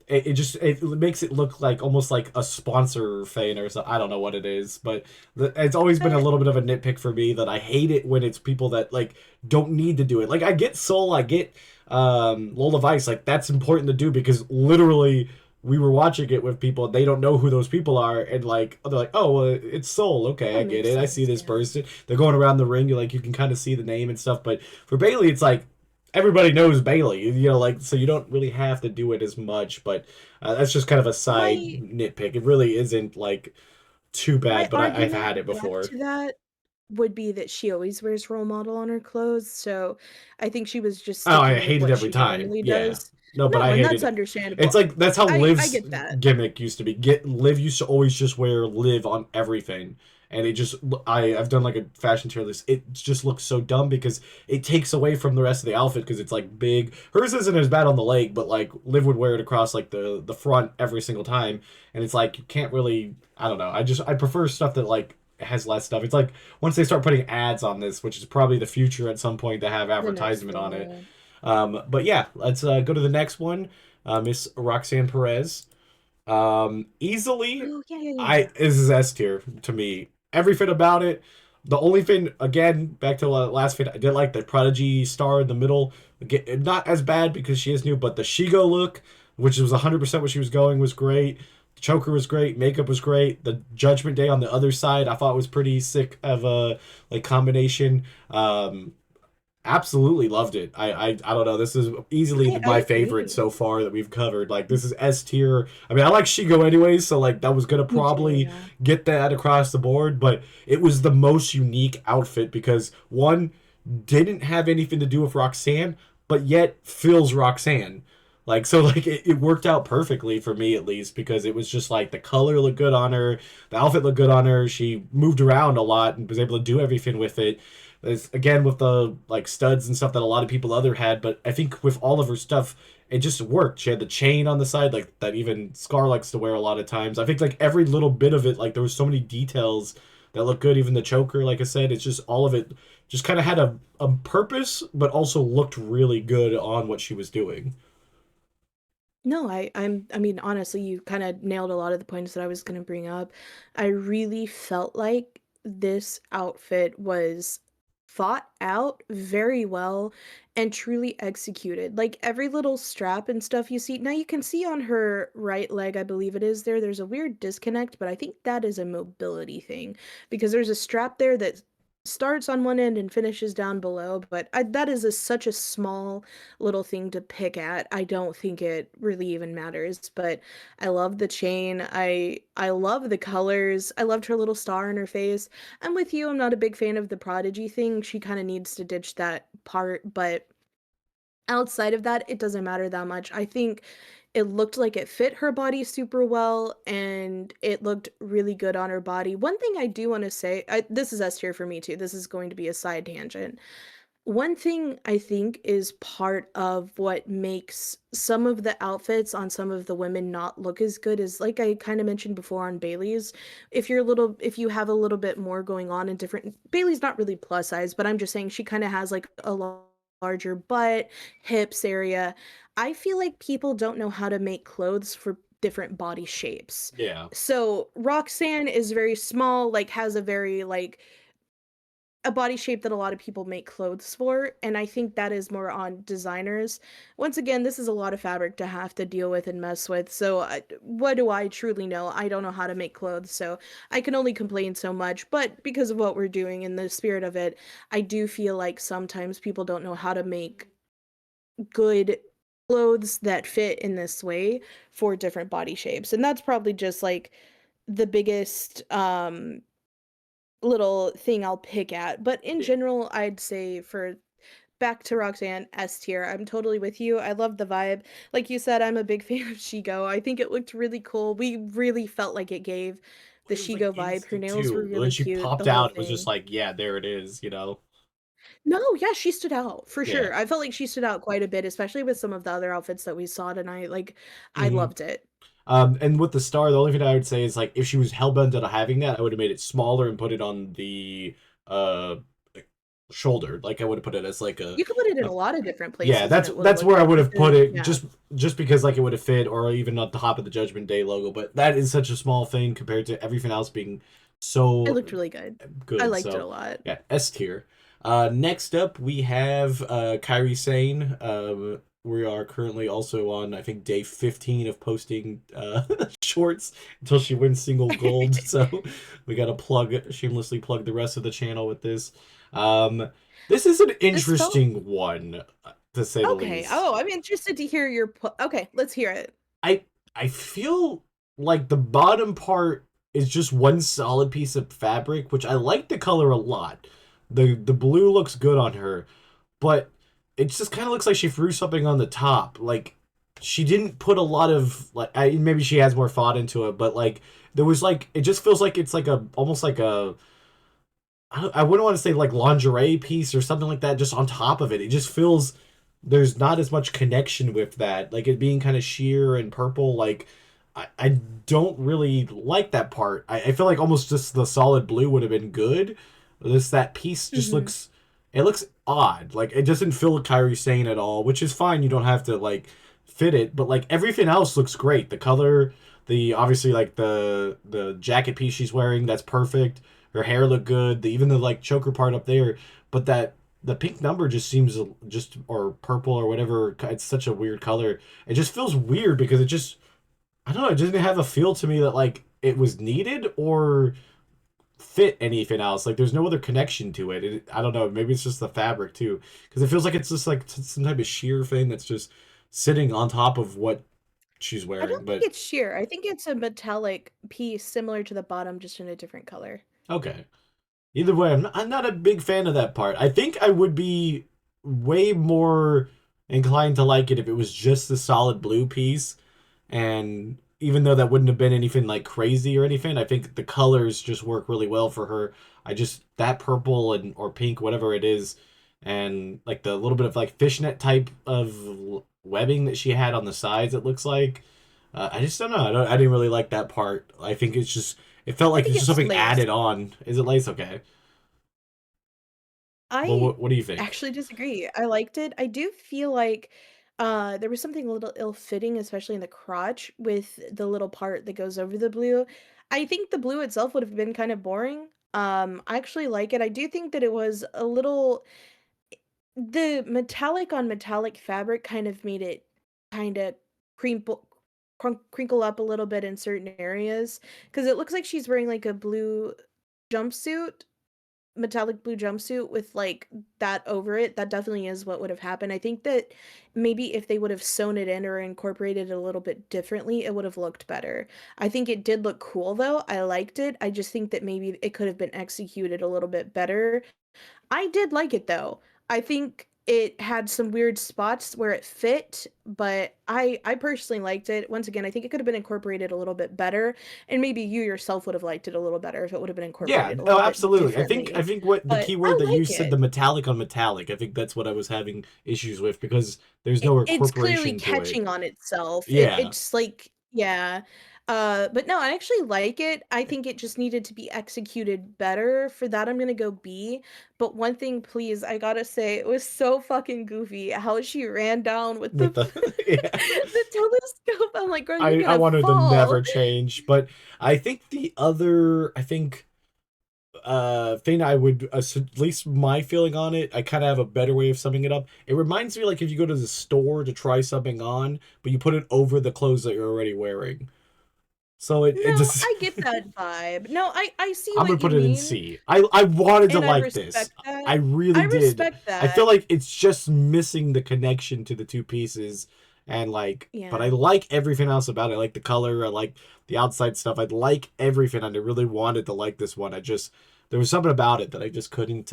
it just it makes it look like almost like a sponsor thing or something. I don't know what it is, but it's always been a But little bit of a nitpick for me that I hate it when it's people that like don't need to do it. Like I get Soul, I get Lola Vice, like that's important to do because literally we were watching it with people, they don't know who those people are, and like they're like, oh, well, it's Soul. Okay, that I get makes it. I see sense, this yeah. person. They're going around the ring. You like you can kind of see the name and stuff. But for Bailey, it's like everybody knows Bailey, like so you don't really have to do it as much. But that's just kind of a side My nitpick. It really isn't like too my bad, but I've argument had it back before. to that would be that she always wears role model on her clothes, so I think she was just Oh, I sticking with hate it what every she time. normally Yeah. does. No, but No, I and hate that's it. It's understandable. like that's how I Liv's get that. gimmick used to be. Liv used to always just wear Liv on everything, and it just I've done like a fashion tier list. It just looks so dumb because it takes away from the rest of the outfit because it's like big. Hers isn't as bad on the leg, but like Liv would wear it across like the front every single time, and it's like you can't really. I don't know. I prefer stuff that like has less stuff. It's like once they start putting ads on this, which is probably the future at some point to have The next advertisement on thing, it. yeah. But yeah, let's go to the next one. Miss Roxanne Perez. Easily, Oh, yeah, yeah, I yeah. this is S tier to me. Everything about it. The only thing, again, back to the last fit, I did like the Prodigy star in the middle. Again, not as bad because she is new, but the Shigo look, which was 100% what she was going, was great. The choker was great. Makeup was great. The Judgment Day on the other side, I thought was pretty sick of a like combination. Absolutely loved it. I don't know. This is easily I my favorite agree. so far that we've covered. Like this is S tier. I mean, I like Shigo anyways, so like that was gonna Me too, probably yeah. get that across the board. But it was the most unique outfit because one didn't have anything to do with Roxanne, but yet feels Roxanne. Like so, like it worked out perfectly for me at least because it was just like the color looked good on her, the outfit looked good on her. She moved around a lot and was able to do everything with it. It's, again with the like studs and stuff that a lot of people other had, but I think with all of her stuff, it just worked. She had the chain on the side, like that even Scar likes to wear a lot of times. I think like every little bit of it, like there was so many details that look good. Even the choker, like I said, it's just all of it just kind of had a purpose, but also looked really good on what she was doing. No, I mean, honestly, you kind of nailed a lot of the points that I was going to bring up. I really felt like this outfit was thought out very well and truly executed. Like every little strap and stuff you see. Now you can see on her right leg, I believe it is there's a weird disconnect, but I think that is a mobility thing because there's a strap there that starts on one end and finishes down below, but that is such a small little thing to pick at. I don't think it really even matters, but I love the chain. I love the colors. I loved her little star in her face. I'm with you. I'm not a big fan of the Prodigy thing. She kind of needs to ditch that part, but outside of that, it doesn't matter that much. I think it looked like it fit her body super well and it looked really good on her body. One thing I do want to say, this is S tier for me too. This is going to be a side tangent. One thing I think is part of what makes some of the outfits on some of the women not look as good is like I kind of mentioned before on Bailey's. If you have a little bit more going on in different Bailey's not really plus size, but I'm just saying she kind of has like a larger butt, hips area. I feel like people don't know how to make clothes for different body shapes. Yeah. So Roxanne is very small, like has a very like a body shape that a lot of people make clothes for, and I think that is more on designers. Once again, this is a lot of fabric to have to deal with and mess with, so what do I truly know? I don't know how to make clothes, so I can only complain so much, but because of what we're doing in the spirit of it, I do feel like sometimes people don't know how to make good clothes that fit in this way for different body shapes, and that's probably just like the biggest little thing I'll pick at. But in Yeah. general, I'd say for back to Roxanne, S tier. I'm totally with you. I love the vibe. Like you said, I'm a big fan of Shigo. I think it looked really cool. We really felt like it gave the It was like Shigo vibe. Her instant nails were too. When really she cute, popped the whole out, it was just thing. like, yeah, there it is, you know? No, yeah, she stood out for Yeah. sure. I felt like she stood out quite a bit, especially with some of the other outfits that we saw tonight. Like, I Hmm. loved it. And with the star, the only thing I would say is like if she was hellbent on having that, I would have made it smaller and put it on the uh shoulder. Like I would have put it as like You could put it in a a lot of different yeah, places and it would have that's looked where I good would have put because, it yeah, just because like it would have fit, or even at the top of the Judgment Day logo. But that is such a small thing compared to everything else being it so looked really good. I good. liked it So a lot. yeah, S tier. Next up we have Kairi Sane. We are currently also on I think day 15 of posting shorts until she wins single gold. So we got to shamelessly plug the rest of the channel with this. Um, this is an This felt interesting one to say the okay. least. Oh, I'm interested to hear okay, let's hear it. I I feel like the bottom part is just one solid piece of fabric, which I like the color a lot. The blue looks good on her, but it just kind of looks like she threw something on the top. Like she didn't put a lot of like maybe she has more thought into it, but like there was like it just feels like it's like a almost like a I wouldn't want to say like lingerie piece or something like that just on top of it. It just feels there's not as much connection with that. Like it being kind of sheer and purple, like I don't really like that part. I feel like almost just the solid blue would have been good. This that piece just Mhm. looks it looks odd. Like it doesn't feel Kyrie Sane at all, which is fine. You don't have to like fit it, but like everything else looks great. The color, the obviously like the jacket piece she's wearing, that's perfect. Her hair looked good. Even the like choker part up there, but that the pink number just seems just or purple or whatever. It's such a weird color. It just feels weird because it just I don't know. It didn't have a feel to me that like it was needed or fit anything else. Like there's no other connection to it. I don't know. Maybe it's just the fabric too, because it feels like it's just like some type of sheer thing that's just sitting on top of what she's I wearing. don't think But it's sheer. I think it's a metallic piece similar to the bottom, just in a different color. okay. Either way, I'm not a big fan of that part. I think I would be way more inclined to like it if it was just the solid blue piece. And even though that wouldn't have been anything like crazy or anything, I think the colors just work really well for her. I just that purple and or pink, whatever it is, and like the little bit of like fishnet type of webbing that she had on the sides. It looks like I just don't know. I didn't really like that part. I think it's just it felt I like it's think just it's something lace. added on. Is it lace? Okay. Well, I what do you think? actually disagree. I liked it. I do feel like there was something a little ill-fitting, especially in the crotch with the little part that goes over the blue. I think the blue itself would have been kind of boring. I actually like it. I do think that it was a little the metallic on metallic fabric kind of made it kind of crinkle crinkle up a little bit in certain areas because it looks like she's wearing like a blue jumpsuit, metallic blue jumpsuit with like that over it. That definitely is what would have happened. I think that maybe if they would have sewn it in or incorporated it a little bit differently, it would have looked better. I think it did look cool though. I liked it. I just think that maybe it could have been executed a little bit better. I did like it though. I think it had some weird spots where it fit, but I personally liked it. Once again, I think it could have been incorporated a little bit better, and maybe you yourself would have liked it a little better if it would have been Yeah, incorporated a no, little bit absolutely. I differently. think what the But key word I that you like said, the it. metallic on metallic, I think that's what I was having issues with because there's It no it's clearly incorporation to it. catching on itself. Yeah, It's like yeah. But no, I actually like it. I think it just needed to be executed better. For that, I'm gonna go B. But one thing, please, I gotta say, it was so fucking goofy how she ran down with the with the yeah. the telescope. I'm like, girl, you're I gonna wanted to fall. never change, but I think the other I think thing I would at least my feeling on it, I kind of have a better way of summing it up. It reminds me like if you go to the store to try something on, but you put it over the clothes that you're already wearing. So it No, just I get that vibe. No, I see I'm gonna what you put it in mean, C. I wanted to and I like this. respect I that. really I did. respect I feel that. like it's just missing the connection to the two pieces, and like, but I Yeah. like everything else about it. I like the color. I like the outside stuff. I like everything, and I really wanted to like this one. I just there was something about it that I just couldn't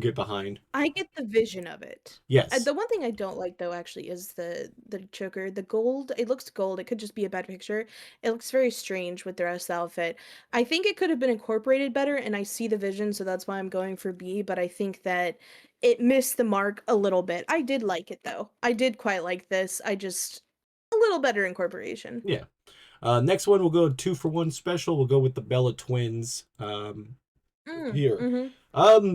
get behind. I get the vision of it. Yes. The one thing I don't like though actually is the choker. The gold, it looks gold. It could just be a bad picture. It looks very strange with the rest of the outfit. I think it could have been incorporated better and I see the vision, so that's why I'm going for B, but I think that it missed the mark a little bit. I did like it though. I did quite like this. I just a little better incorporation. Yeah. Next one we'll go 2-for-1 special. We'll go with the Bella twins. Here. Mhm.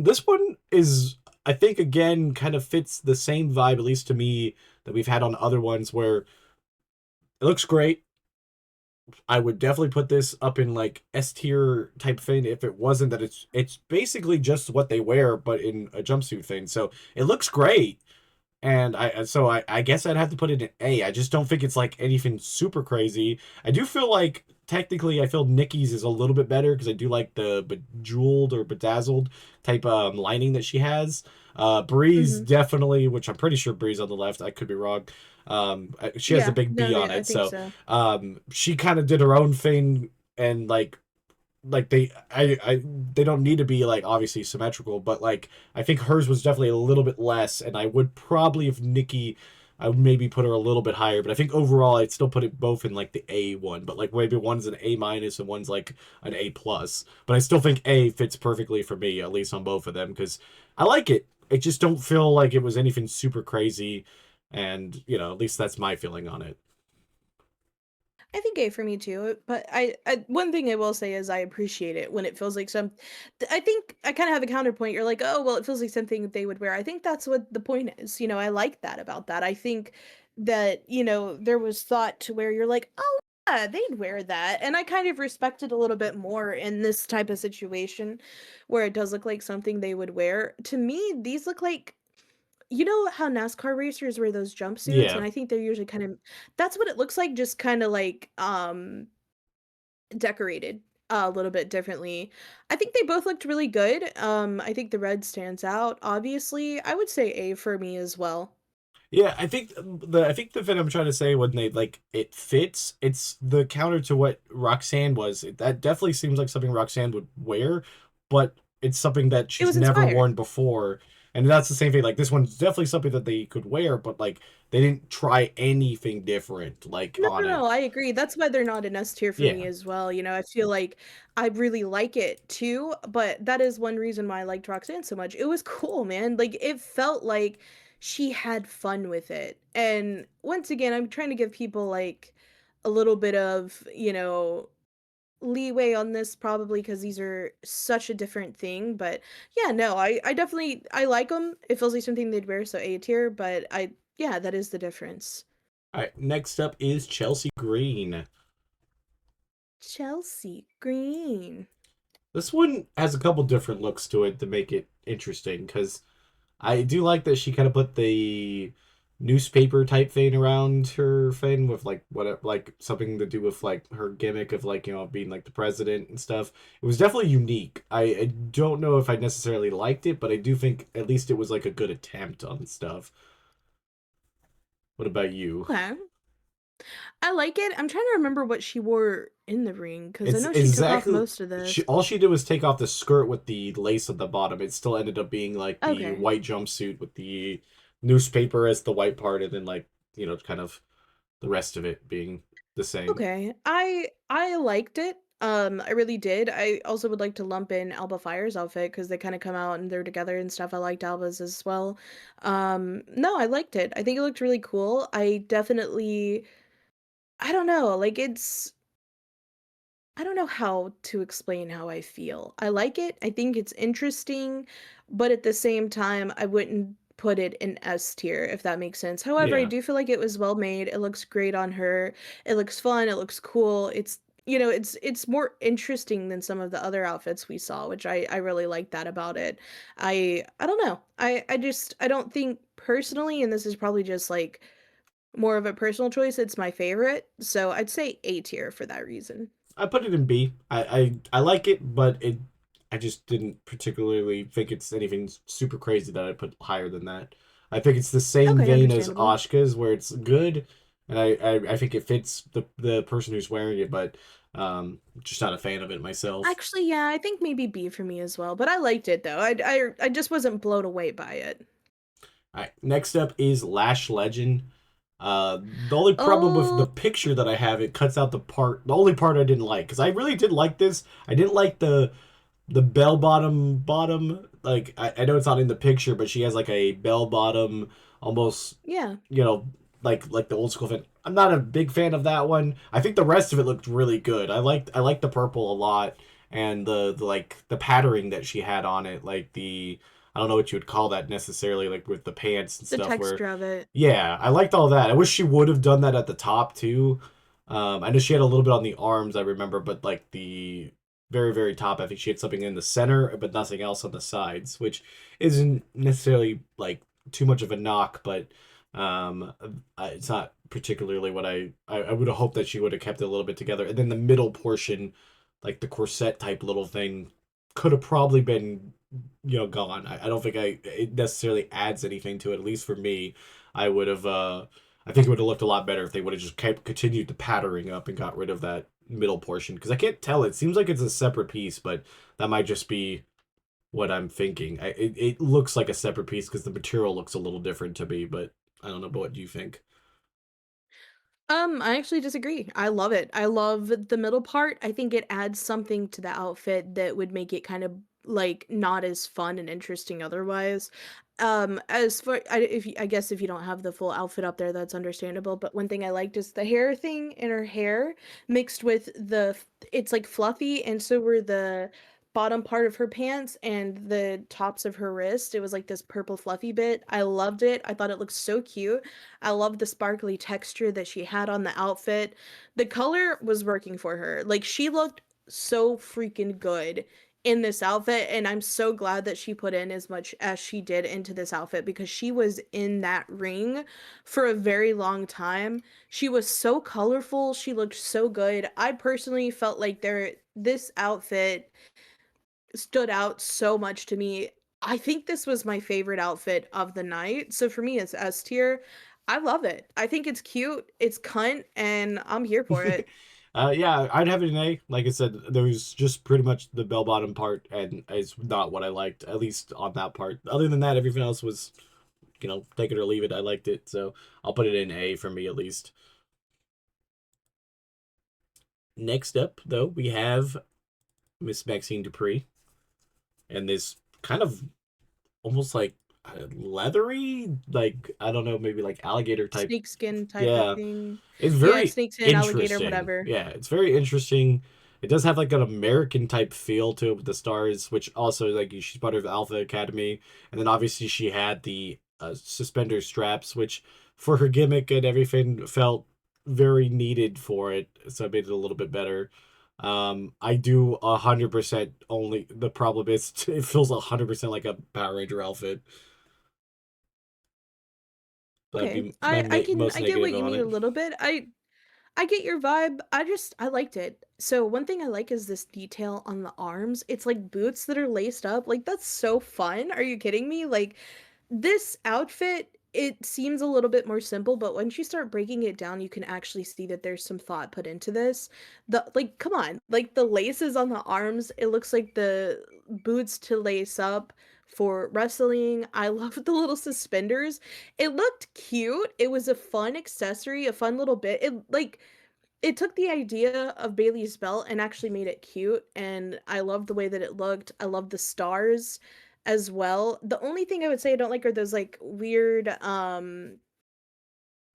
This one is, I think, again, kind of fits the same vibe, at least to me, that we've had on other ones where it looks great. I would definitely put this up in like S tier type thing if it wasn't that it's basically just what they wear, but in a jumpsuit thing. So it looks great. And I guess I'd have to put it in A. I just don't think it's like anything super crazy. I do feel like technically I feel Nikki's is a little bit better because I do like the bejeweled or bedazzled type lining that she has. Breeze Mhm. definitely, which I'm pretty sure Breeze on the left. I could be wrong. She has a Yeah, big no, B on yeah, I it, think so so. she kind of did her own thing and like they don't need to be like obviously symmetrical, but like I think hers was definitely a little bit less, and I would probably, if Nikki, I would maybe put her a little bit higher, but I think overall I'd still put it both in like the A one, but like maybe one's an A minus and one's like an A plus. But I still think A fits perfectly for me, at least on both of them, because I like it. I just don't feel like it was anything super crazy, and at least that's my feeling on it. I think A for me too, but I one thing I will say is I appreciate it when it feels like I think I kind of have a counterpoint. You're like, oh well, it feels like something that they would wear. I think that's what the point is. I like that about that. I think that there was thought to where you're like, oh yeah, they'd wear that, and I kind of respect it a little bit more in this type of situation, where it does look like something they would wear. To me, these look like how NASCAR racers wear those jumpsuits, Yeah. and I think they're usually that's what it looks like, just kinda like, decorated a little bit differently. I think they both looked really good. I think the red stands out, obviously. I would say A for me as well. Yeah, I think the thing I'm trying to say when they like it fits, it's the counter to what Roxanne was. That definitely seems like something Roxanne would wear, but it's something that It she's was never inspired. worn before. And that's the same thing. Like this one's definitely something that they could wear, but like they didn't try anything different like No, on no, it. no, I agree. That's why they're not an S tier for me Yeah. as well. I feel like I really like it too, but that is one reason why I liked Roxanne so much. It was cool, man. Like it felt like she had fun with it. And once again, I'm trying to give people like a little bit of, leeway on this probably because these are such a different thing, but yeah, no, I definitely I like them. It feels like something they'd wear, so A tier, but yeah, that is the difference. All right, next up is Chelsea Green. Chelsea Green. This one has a couple different looks to it to make it interesting because I do like that she kind of put the newspaper type thing around her thing with like what like something to do with like her gimmick of like being like the president and stuff. It was definitely unique. I don't know if I necessarily liked it, but I do think at least it was like a good attempt on stuff. What about you? Okay. I like it. I'm trying to remember what she wore in the ring because I It's know she took off exactly most of this. all she did was take off the skirt with the lace at the bottom. It still ended up being like the Okay. white jumpsuit with the newspaper as the white part, and then like kind of the rest of it being the same. Okay. I liked it. I really did. I also would like to lump in Alba Fire's outfit because they kind of come out and they're together and stuff. I liked Alba's as well. No, I liked it. I think it looked really cool. I don't know, like I don't know how to explain how I feel. I like it. I think it's interesting, but at the same time, I wouldn't put it in S tier, if that makes sense. However, I Yeah. do feel like it was well made. It looks great on her. It looks fun. It looks cool. It's more interesting than some of the other outfits we saw, which I really like that about it. I don't know. I don't think personally, and this is probably just like more of a personal choice, it's my favorite. So I'd say A tier for that reason. I put it in B. I like it, but I just didn't particularly think it's anything super crazy that I put higher than that. I think it's the same Okay, vein as understandable. Oshka's, where it's good, and I think it fits the person who's wearing it, but just not a fan of it myself. Actually, yeah, I think maybe B for me as well, but I liked it though. I just wasn't blown away by it. All right, next up is Lash Legend. The only problem with Oh, the picture that I have, it cuts out the only part I didn't like, because I really did like this. I didn't like the bell bottom. Like I know it's not in the picture, but she has like a bell bottom, almost yeah. you know like the old school fit. I'm not a big fan of that one. I think the rest of it looked really good. I liked the purple a lot, and the like the patterning that she had on it, like the I don't know what you would call that necessarily, like with the pants and The stuff. Where texture of it. yeah, I liked all that. I wish she would have done that at the top too. I know she had a little bit on the arms, I remember, but like the very, very top, I think she had something in the center, but nothing else on the sides, which isn't necessarily like too much of a knock, but it's not particularly what I would have hoped that she would have kept it a little bit together. And then the middle portion, like the corset type little thing, could have probably been gone. I don't think it necessarily adds anything to it, at least for me. I would have I think it would have looked a lot better if they would have just kept continued the patterning up and got rid of that middle portion. Because I can't tell. It seems like it's a separate piece, but that might just be what I'm thinking. It looks like a separate piece because the material looks a little different to me, but I don't know. But what do you think? I actually disagree. I love it. I love the middle part. I think it adds something to the outfit that would make it kind of like not as fun and interesting otherwise. As for I guess if you don't have the full outfit up there, that's understandable. But one thing I liked is the hair thing in her hair mixed with it's like fluffy, and so were the bottom part of her pants and the tops of her wrist. It was like this purple fluffy bit. I loved it. I thought it looked so cute. I love the sparkly texture that she had on the outfit. The color was working for her. Like she looked so freaking good in this outfit, and I'm so glad that she put in as much as she did into this outfit because she was in that ring for a very long time. She was so colorful, she looked so good. I personally felt like this outfit stood out so much to me. I think this was my favorite outfit of the night. So for me, it's S tier. I love it. I think it's cute, it's cunt, and I'm here for it. Yeah, I'd have it an A. Like I said, there was just pretty much the bell bottom part, and it's not what I liked, at least on that part. Other than that, everything else was, take it or leave it. I liked it, so I'll put it in A for me at least. Next up, though, we have Miss Maxine Dupree, and this kind of almost like leathery, like I don't know, maybe like alligator type. Snakeskin type of Yeah, thing. it's Yeah, very snakeskin, alligator, interesting. whatever. Yeah, it's very interesting. It does have like an American type feel to it with the stars, which also like she's part of the Alpha Academy, and then obviously she had the suspender straps, which for her gimmick and everything felt very needed for it, so it made it a little bit better. I do 100% only. The problem is it feels 100% like a Power Ranger outfit. That'd Okay. be my most I get what negative you on mean a it. little bit. I get your vibe. I liked it. So one thing I like is this detail on the arms. It's like boots that are laced up. Like that's so fun. Are you kidding me? Like this outfit, it seems a little bit more simple, but once you start breaking it down, you can actually see that there's some thought put into this. Come on, like the laces on the arms, it looks like the boots to lace up for wrestling. I love the little suspenders. It looked cute. It was a fun accessory, a fun little bit. It took the idea of Bailey's belt and actually made it cute, and I love the way that it looked. I love the stars as well. The only thing I would say I don't like are those like weird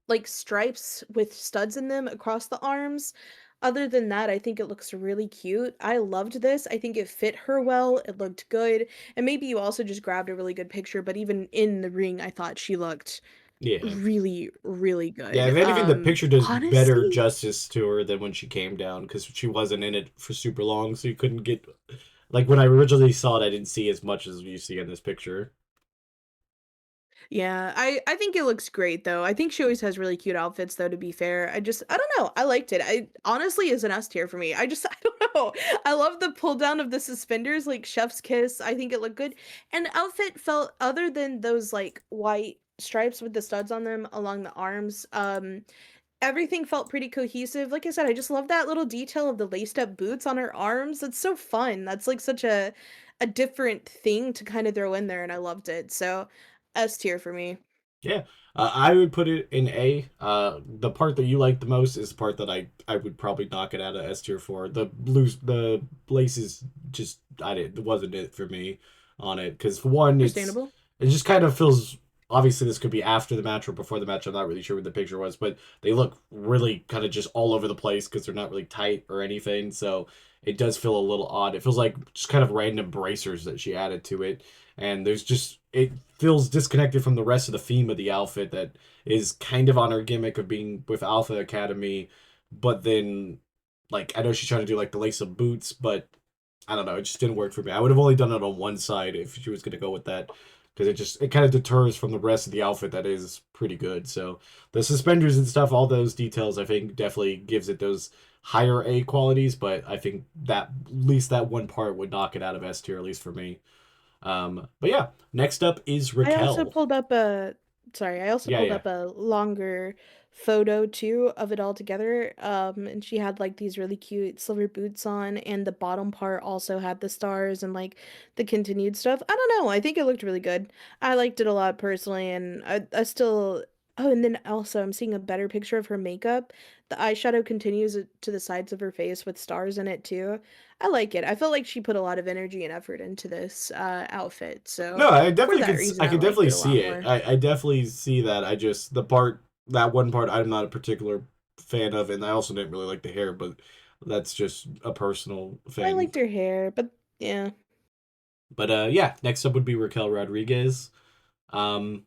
like stripes with studs in them across the arms. Other than that, I think it looks really cute. I loved this. I think it fit her well. It looked good. And maybe you also just grabbed a really good picture, but even in the ring, I thought she looked Yeah. really, really Yeah, good. if anything, the picture does better Honestly, justice to her than when she came down because she wasn't in it for super long, so you couldn't get. Like when I originally saw it, I didn't see as much as you see in this picture. yeah, I think it looks great though. I think she always has really cute outfits though, to be fair. I don't know. I liked it. I honestly is an S tier for me. I don't know. I love the pull down of the suspenders like chef's kiss. I think it looked good. And the outfit felt other than those like white stripes with the studs on them along the arms, everything felt pretty cohesive. Like I said, I just love that little detail of the laced up boots on her arms. That's so fun. That's like such a different thing to kind of throw in there, and I loved it. So S tier for me. Yeah, I would put it in A. The part that you like the most is the part that I would probably knock it out of S tier for. The laces just I didn't it wasn't it for me on it because for one Understandable. it just kind of feels obviously this could be after the match or before the match. I'm not really sure what the picture was, but they look really kind of just all over the place because they're not really tight or anything. So it does feel a little odd. It feels like just kind of random bracers that she added to it, and there's just it feels disconnected from the rest of the theme of the outfit that is kind of on her gimmick of being with Alpha Academy, but then like I know she's trying to do like the lace up boots, but I don't know, it just didn't work for me. I would have only done it on one side if she was gonna go with that. Because it kind of deters from the rest of the outfit that is pretty good. So the suspenders and stuff, all those details, I think definitely gives it those higher A qualities. But I think that at least that one part would knock it out of S tier, at least for me. But yeah, next up is I also Raquel. pulled up a sorry, I also Yeah, pulled yeah. up a longer photo too of it all together. And she had like these really cute silver boots on, and the bottom part also had the stars and like the continued stuff. I don't know. I think it looked really good. I liked it a lot personally, and I still. Oh, and then also I'm seeing a better picture of her makeup. The eyeshadow continues to the sides of her face with stars in it too. I like it. I felt like she put a lot of energy and effort into this outfit. So No, I for definitely that could. reason, I I could liked definitely it a see lot it. more. I definitely see that. I just the part that one part I'm not a particular fan of, and I also didn't really like the hair, but that's just a personal I thing. liked her hair, but yeah. But yeah, next up would be Raquel Rodriguez. Um,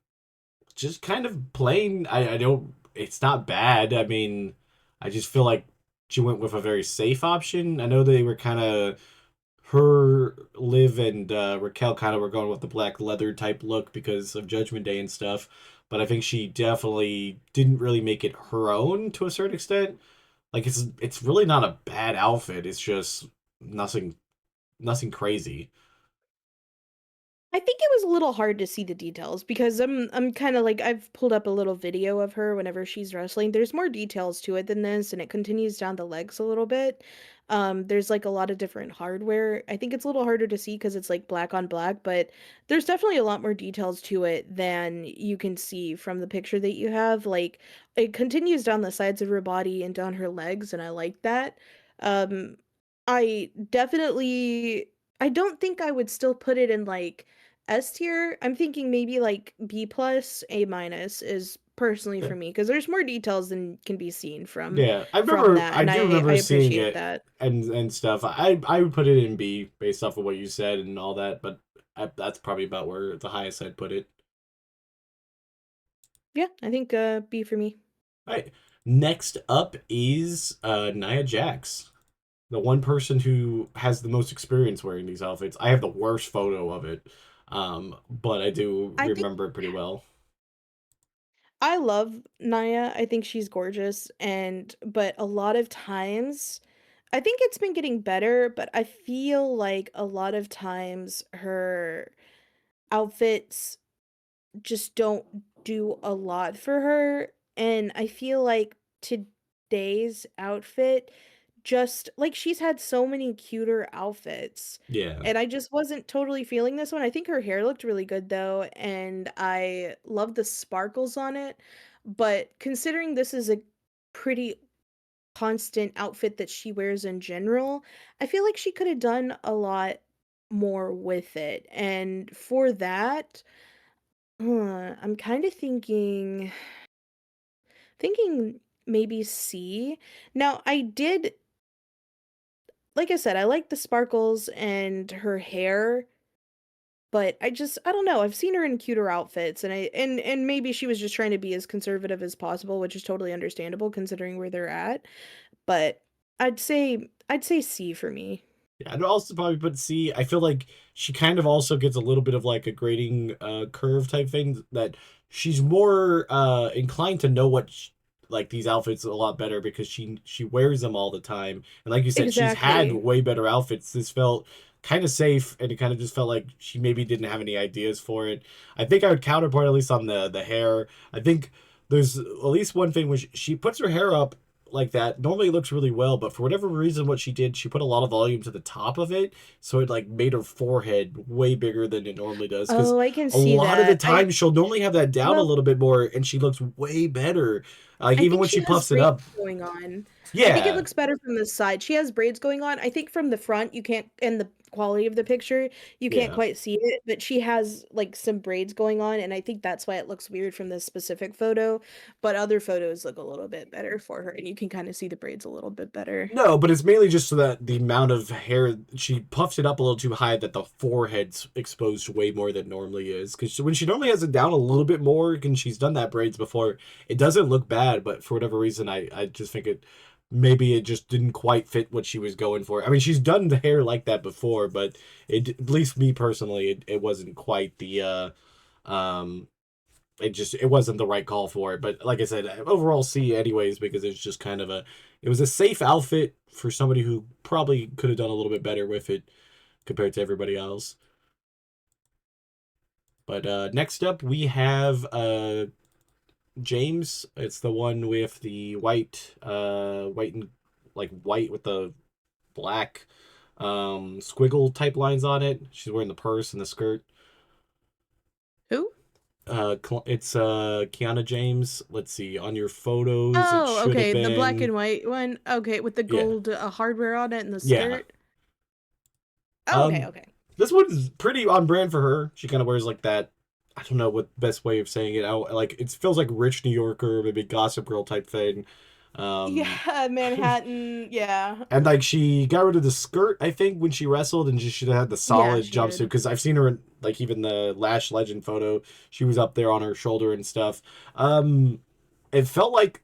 just kind of plain. I don't. It's not bad. I mean, I just feel like she went with a very safe option. I know they were kind of her, Liv, and Raquel kind of were going with the black leather type look because of Judgment Day and stuff. But I think she definitely didn't really make it her own to a certain extent. Like it's really not a bad outfit. It's just nothing crazy. I think it was a little hard to see the details because I'm kind of like I've pulled up a little video of her whenever she's wrestling. There's more details to it than this, and it continues down the legs a little bit. There's like a lot of different hardware. I think it's a little harder to see because it's like black on black, but there's definitely a lot more details to it than you can see from the picture that you have. Like it continues down the sides of her body and down her legs, and I like that. Um, I definitely I don't think I would still put it in like S tier. I'm thinking maybe like B plus, A minus is personally for Okay. me because there's more details than can be seen Yeah, from that, I and do I remember seeing appreciate it that. and stuff. I would put it in B based off of what you said and all that, but that's probably about where the highest I'd put it. Yeah, I think B for me. All right. Next up is Nia Jax, the one person who has the most experience wearing these outfits. I have the worst photo of it, but I do I think remember it pretty well. I love Naya. I think she's gorgeous, and but a lot of times I think it's been getting better, but I feel like a lot of times her outfits just don't do a lot for her, and I feel like today's outfit just like she's had so many cuter outfits, Yeah, and I just wasn't totally feeling this one. I think her hair looked really good though, and I love the sparkles on it, but considering this is a pretty constant outfit that she wears in general, I feel like she could have done a lot more with it, and for that I'm kind of thinking maybe C. Now, like I said, I like the sparkles and her hair, but I don't know. I've seen her in cuter outfits, and and maybe she was just trying to be as conservative as possible, which is totally understandable considering where they're at. But I'd say C for me. yeah. I'd also probably put C. I feel like she kind of also gets a little bit of like a grading curve type thing that she's more inclined to know like these outfits a lot better because she wears them all the time. And like you said, she's had Exactly. way better outfits. This felt kind of safe and it kind of just felt like she maybe didn't have any ideas for it. I think I would counterpoint at least on the hair. I think there's at least one thing which she puts her hair up like that normally it looks really well, but for whatever reason what she did, she put a lot of volume to the top of it, so it like made her forehead way bigger than it normally does, because Oh, I can a see lot of the that. time she'll normally have that down a Well, little bit more and she looks way better, like I even think when she she has puffs it braids up. going on. I think it Yeah, looks better from the side. She has braids going on. I think from the front you can't, and the quality of the picture, you can't yeah. quite see it, but she has like some braids going on, and I think that's why it looks weird from this specific photo. But other photos look a little bit better for her, and you can kind of see the braids a little bit better. No, but it's mainly just so that the amount of hair she puffs it up a little too high that the forehead's exposed way more than normally is. Because when she normally has it down a little bit more, and she's done that braids before, it doesn't look bad. But for whatever reason, I just think it maybe it just didn't quite fit what she was going for. I mean, she's done the hair like that before, but it at least me personally, it wasn't quite the um it wasn't the right call for it. But like I said, overall C anyways, because it's just kind of it was a safe outfit for somebody who probably could have done a little bit better with it compared to everybody else. But next up we have James. It's the one with the white, white and like white with the black squiggle type lines on it. She's wearing the purse and the skirt. Who? It's Kiana James. Let's see. On your photos, it Oh, should have okay, the black been and white one. Okay, with the yeah, gold hardware on it and the yeah. skirt. Oh, okay, Um, okay. this one's pretty on brand for her. She kind of wears like that. I don't know what best way of saying it. Like it feels like rich New Yorker, maybe Gossip Girl type thing. Um, Yeah, Manhattan. Yeah, and like she got rid of the skirt, I think, when she wrestled, and just should have had the yeah, solid she jumpsuit. did. Because I've seen her in like even the Lash Legend photo, she was up there on her shoulder and stuff. Um, it felt like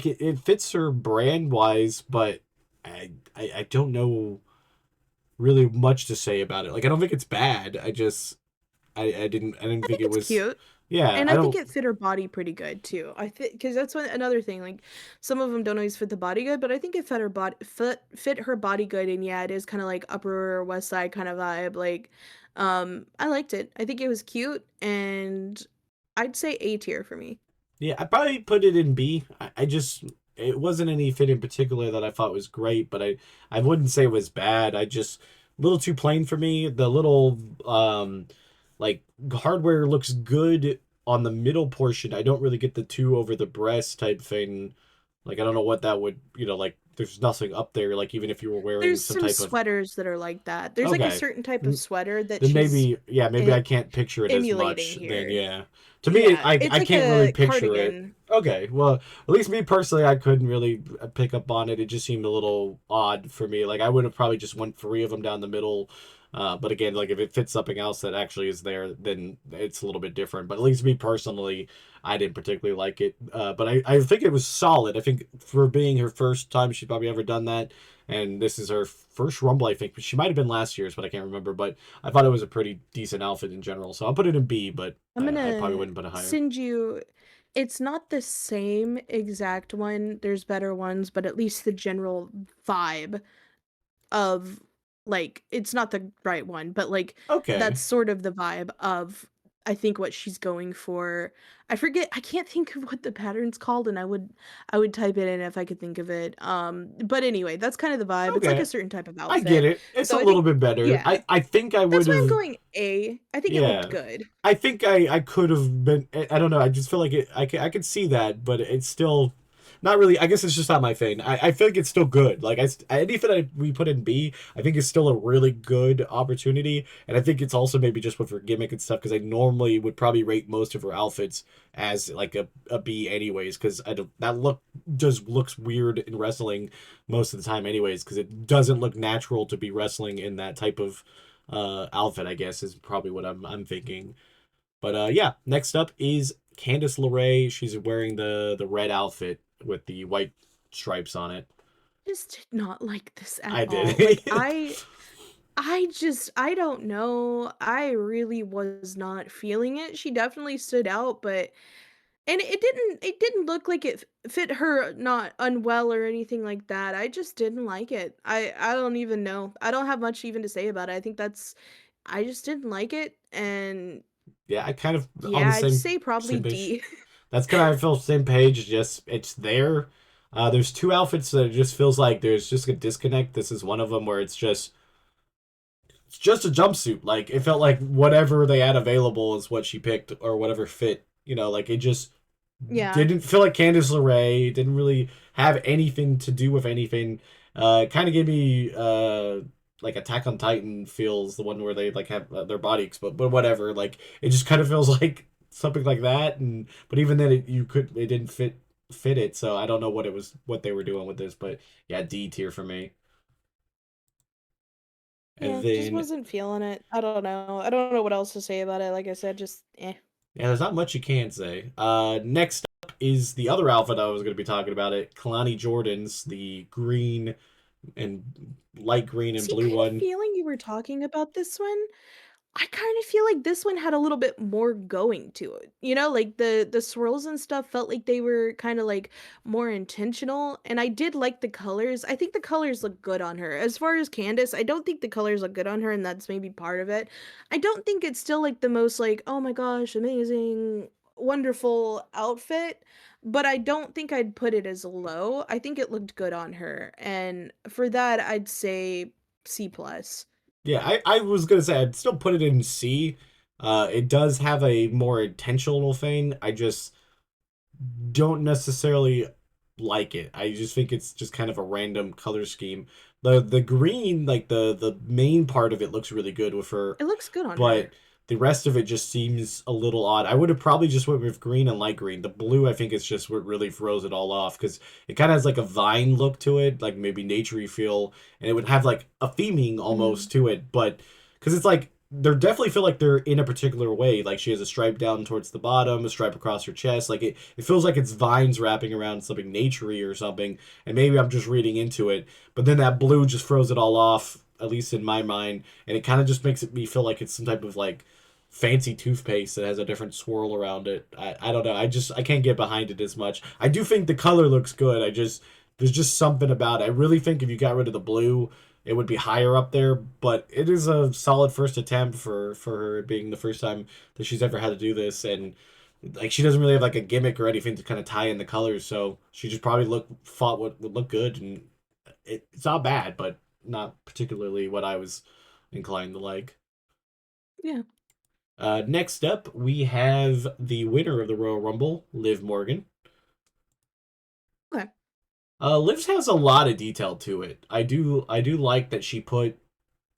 it fits her brand wise, but I don't know really much to say about it. Like I don't think it's bad. I didn't I think think it it's was. cute. Yeah, And I I think don't. it fit her body pretty good too. I think because that's one another thing. Like some of them don't always fit the body good, but I think it fit her body good. And yeah, it is kind of like Upper West Side kind of vibe. Like, I liked it. I think it was cute, and I'd say A tier for me. Yeah, I probably put it in B. I just it wasn't any fit in particular that I thought was great, but I wouldn't say it was bad. I just a little too plain for me. The little like hardware looks good on the middle portion. I don't really get the two over the breast type thing. Like I don't know what that would, like there's nothing up there like even if you were wearing There's some some type of sweaters that are like that. There's like a okay. certain type of sweater that Then she's maybe yeah, maybe I e- can't picture it as emulating much then here. yeah. To me Yeah, I it's I like can't really a picture it. cardigan. Okay, well, at least me personally I couldn't really pick up on it. It just seemed a little odd for me. Like I would have probably just went three of them down the middle. But again, like if it fits something else that actually is there, then it's a little bit different. But at least me personally, I didn't particularly like it. But I think it was solid. I think for being her first time she'd probably ever done that, and this is her first Rumble, I think. She might have been last year's, but I can't remember. But I thought it was a pretty decent outfit in general. So I'll put it in B, but I'm I probably gonna wouldn't put it higher. send you it's not the same exact one. There's better ones, but at least the general vibe of like it's not the right one, but like Okay. that's sort of the vibe of I think what she's going for. I forget, I can't think of what the pattern's called, and I would type it in if I could think of it. But anyway, that's kind of the vibe. It's like a Okay. certain type of I get outfit. it. It's a So I little think bit better. yeah, I think I would that's why I'm have. going A. I think it looked Yeah. good. I think I could have been. I don't know. I just feel like I could see that, but it's still not really. I guess it's just not my thing. I feel like it's still good. Like anything we put in B, I think is still a really good opportunity, and I think it's also maybe just with her gimmick and stuff because I normally would probably rate most of her outfits as like a B anyways because I don't that look just looks weird in wrestling most of the time anyways because it doesn't look natural to be wrestling in that type of outfit, I guess, is probably what I'm thinking. But yeah, next up is Candice LeRae. She's wearing the red outfit with the white stripes on it. Just did not like this at I all. Like did. I don't know. I really was not feeling it. She definitely stood out, but and it didn't look like it fit her not unwell or anything like that. I just didn't like it. I don't even know. I don't have much even to say about it. I think that's I just didn't like it, and Yeah, I kind of on yeah, the I'd same say probably same page. D. That's kind of I feel same page. Just it's there. There's two outfits that it just feels like there's just a disconnect. This is one of them where it's just a jumpsuit. Like it felt like whatever they had available is what she picked or whatever fit. Like it just Yeah. didn't feel like Candice LeRae. Didn't really have anything to do with anything. Kind of gave me like Attack on Titan feels the one where they like have their body exposed, but whatever. Like it just kind of feels like something like that. And but even then, it didn't fit it. So I don't know what they were doing with this, but yeah, D tier for me. And Yeah, just then wasn't feeling it. I don't know. I don't know what else to say about it. Like I said, just eh. yeah, there's not much you can say. Next up is the other outfit I was going to be talking about. It Kalani Jordan's the green and light green and See, blue kind of one. feeling you were talking about this one. I kind of feel like this one had a little bit more going to it. You know, like the swirls and stuff felt like they were kind of like more intentional, and I did like the colors. I think the colors look good on her. As far as Candace, I don't think the colors look good on her, and that's maybe part of it. I don't think it's still like the most like, oh my gosh, amazing. wonderful outfit, but I don't think I'd put it as low. I think it looked good on her, and for that, I'd say C plus. Yeah, I was gonna say I'd still put it in C. It does have a more intentional thing. I just don't necessarily like it. I just think it's just kind of a random color scheme. The green, like the main part of it looks really good with her, It looks good on her. but the rest of it just seems a little odd. I would have probably just went with green and light green. The blue, I think, is just what really throws it all off because it kind of has like a vine look to it, like maybe naturey feel, and it would have like a theming Mhm. almost to it, but because it's like they're definitely feel like they're in a particular way. Like she has a stripe down towards the bottom, a stripe across her chest. Like it feels like it's vines wrapping around something naturey or something. And maybe I'm just reading into it. But then that blue just throws it all off, at least in my mind. And it kind of just makes it me feel like it's some type of like fancy toothpaste that has a different swirl around it. I don't know. I can't get behind it as much. I do think the color looks good. I just there's just something about it. I really think if you got rid of the blue, it would be higher up there, but it is a solid first attempt for her being the first time that she's ever had to do this, and like she doesn't really have like a gimmick or anything to kind of tie in the colors, so she just probably thought what would look good, and it's not bad, but not particularly what I was inclined to like. Yeah. Next up, we have the winner of the Royal Rumble, Liv Morgan. Okay. Liv's has a lot of detail to it. I do like that she put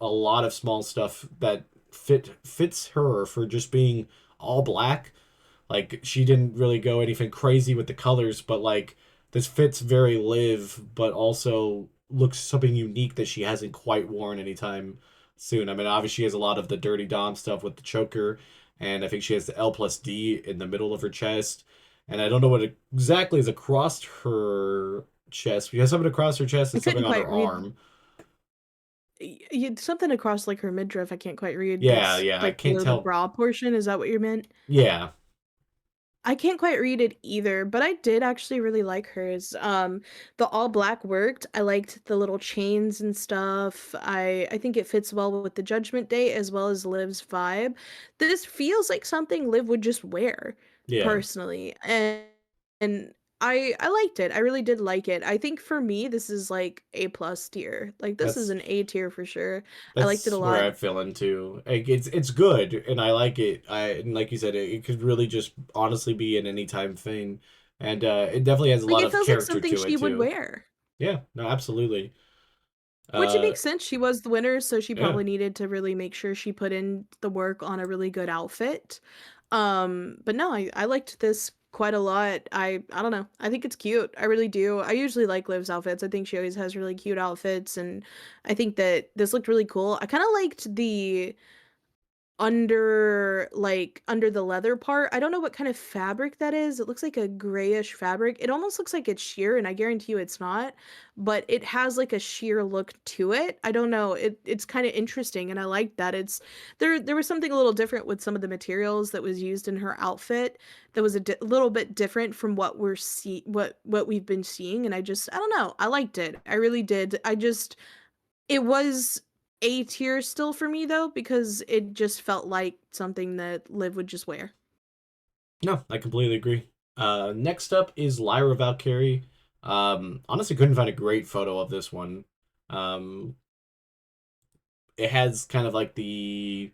a lot of small stuff that fits her for just being all black. Like she didn't really go anything crazy with the colors, but like this fits very Liv, but also looks something unique that she hasn't quite worn anytime soon. I mean, obviously she has a lot of the dirty Dom stuff with the choker, and I think she has the L plus D in the middle of her chest. And I don't know what exactly is across her chest. She has something across her chest I and something couldn't on quite her read arm. something across, like, her midriff, I can't quite read, Yeah, that's, yeah, I like, can't below the tell. bra portion, is that what you meant? Yeah, I can't quite read it either, but I did actually really like hers. The all black worked. I liked the little chains and stuff. I think it fits well with the Judgment Day as well as Liv's vibe. This feels like something Liv would just wear, yeah. personally. And I liked it. I really did like it. I think for me this is like A plus tier. Like this is That's an A tier for sure. I liked it a That's where lot. I fell into. Like it's good and I like it. And like you said, it could really just honestly be an anytime thing, and it definitely has a Like lot it of feels like character something to it she would too. wear. Yeah, no, absolutely. Which it Uh, makes sense, she was the winner, so she yeah, probably needed to really make sure she put in the work on a really good outfit. But no, I liked this quite a lot. I don't know. I think it's cute. I really do. I usually like Liv's outfits. I think she always has really cute outfits, and I think that this looked really cool. I kind of liked the under the leather part. I don't know what kind of fabric that is. It looks like a grayish fabric. It almost looks like it's sheer, and I guarantee you it's not, but it has like a sheer look to it. I don't know. It's kind of interesting and I like that. It's there was something a little different with some of the materials that was used in her outfit that was little bit different from what what we've been seeing, and I don't know. I liked it. I really did. It was A tier still for me though, because it just felt like something that Liv would just wear. no, I completely agree. Next up is Lyra Valkyrie. Honestly, couldn't find a great photo of this one. Um, it has kind of like the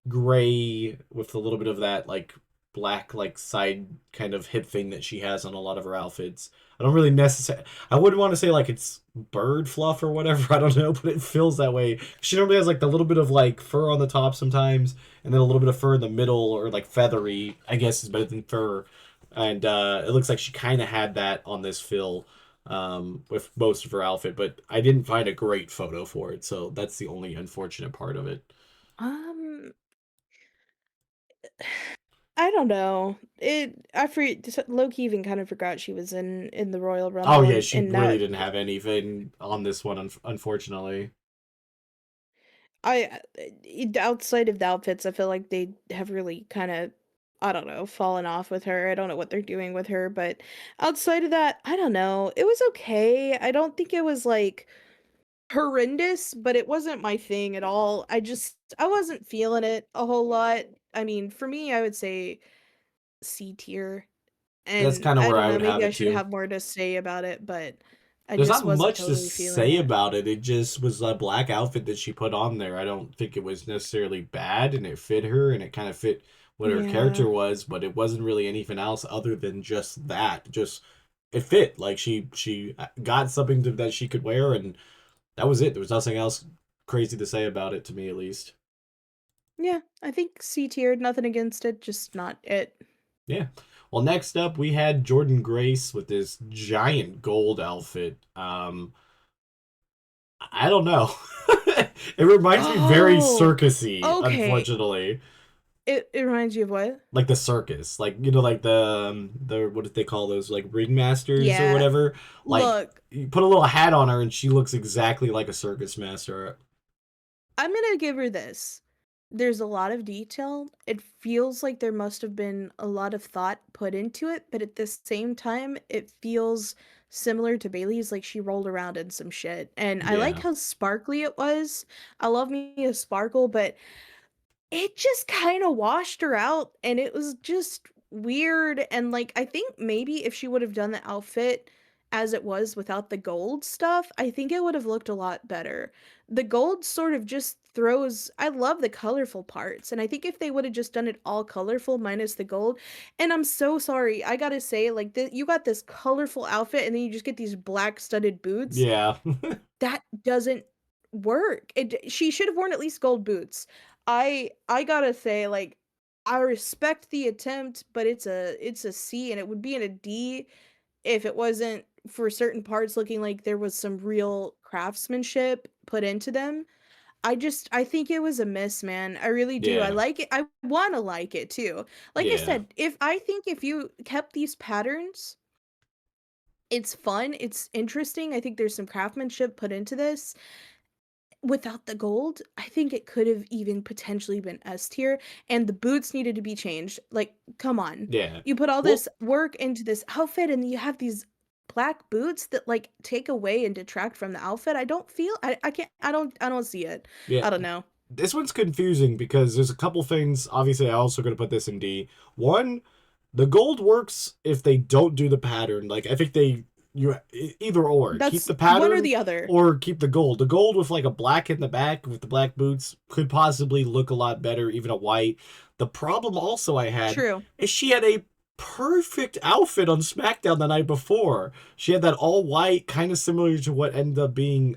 gray with a little bit of that like black like side kind of hip thing that she has on a lot of her outfits. I don't really necessarily. I wouldn't want to say like it's bird fluff or whatever. I don't know, but it feels that way. She normally has like the little bit of like fur on the top sometimes, and then a little bit of fur in the middle or like feathery. I guess is better than fur. And it looks like she kind of had that on this fill with most of her outfit, but I didn't find a great photo for it, so that's the only unfortunate part of it. Um, I don't know. Loki even kind of forgot she was in the Royal Oh Rumble yeah, she and really that didn't have anything on this one, unfortunately. outside of the outfits, I feel like they have really kind of I don't know, fallen off with her. I don't know what they're doing with her, but outside of that, I don't know. It was okay. I don't think it was like horrendous, but it wasn't my thing at all. I wasn't feeling it a whole lot. I mean, for me, I would say C tier, That's and kind of I where don't I know, would have maybe I it should too. have more to say about it, but I There's just not wasn't much to totally feeling say it. about it. It just was a black outfit that she put on there. I don't think it was necessarily bad, and it fit her, and it kind of fit what her character Yeah. was, but it wasn't really anything else other than just that. Just it fit. Like she got something that she could wear, and that was it. There was nothing else crazy to say about it to me, at least. Yeah, I think C tier, nothing against it, just not it. Yeah. Well, next up we had Jordan Grace with this giant gold outfit. I don't know. It reminds me very Oh, circusy, okay. unfortunately. It reminds you of what? Like the circus, like like the what did they call those, like ringmasters or Yeah. whatever. Like Look, you put a little hat on her and she looks exactly like a circus master. I'm gonna give her this. There's a lot of detail. It feels like there must have been a lot of thought put into it, but at the same time, it feels similar to Bailey's, like she rolled around in some shit. And I like Yeah, how sparkly it was. I love me a sparkle, but it just kinda washed her out, and it was just weird, and, like, I think maybe if she would've done the outfit as it was without the gold stuff, I think it would've looked a lot better. The gold sort of just throws I love the colorful parts, and I think if they would've just done it all colorful minus the gold and I'm so sorry, I gotta say, like, you got this colorful outfit, and then you just get these black studded boots. yeah, That doesn't work. She should have worn at least gold boots. I gotta say, like, I respect the attempt, but it's a C, and it would be in a D if it wasn't for certain parts looking like there was some real craftsmanship put into them. I think it was a miss, man. I really do. I yeah, like it. I wanna like it too. Like I yeah, said, if you kept these patterns, it's fun, it's interesting. I think there's some craftsmanship put into this. Without the gold, I think it could have even potentially been S tier, and the boots needed to be changed. Like, come on. yeah. You put all Well, this work into this outfit, and you have these black boots that, like, take away and detract from the outfit. I can't I don't see it. yeah. I don't know. This one's confusing because there's a couple things. Obviously, I also going to put this in D. One, the gold works if they don't do the pattern. Like I think they you either or keep That's the one or pattern the other. or keep the gold. The gold with like a black in the back with the black boots could possibly look a lot better, even a white. The problem also I had True. is she had a perfect outfit on SmackDown the night before. She had that all white, kind of similar to what ended up being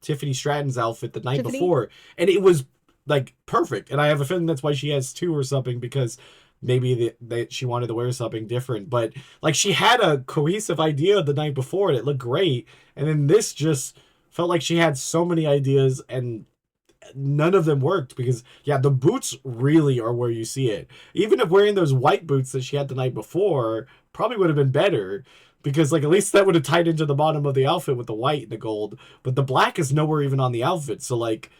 Tiffany Stratton's outfit the night Tiffany? before, and it was like perfect. And I have a feeling that's why she has two or something, because maybe that she wanted to wear something different. But like she had a cohesive idea the night before, and it looked great. And then this just felt like she had so many ideas and none of them worked, because yeah, the boots really are where you see it. Even if wearing those white boots that she had the night before probably would have been better, because like at least that would have tied into the bottom of the outfit with the white and the gold, but the black is nowhere even on the outfit, so like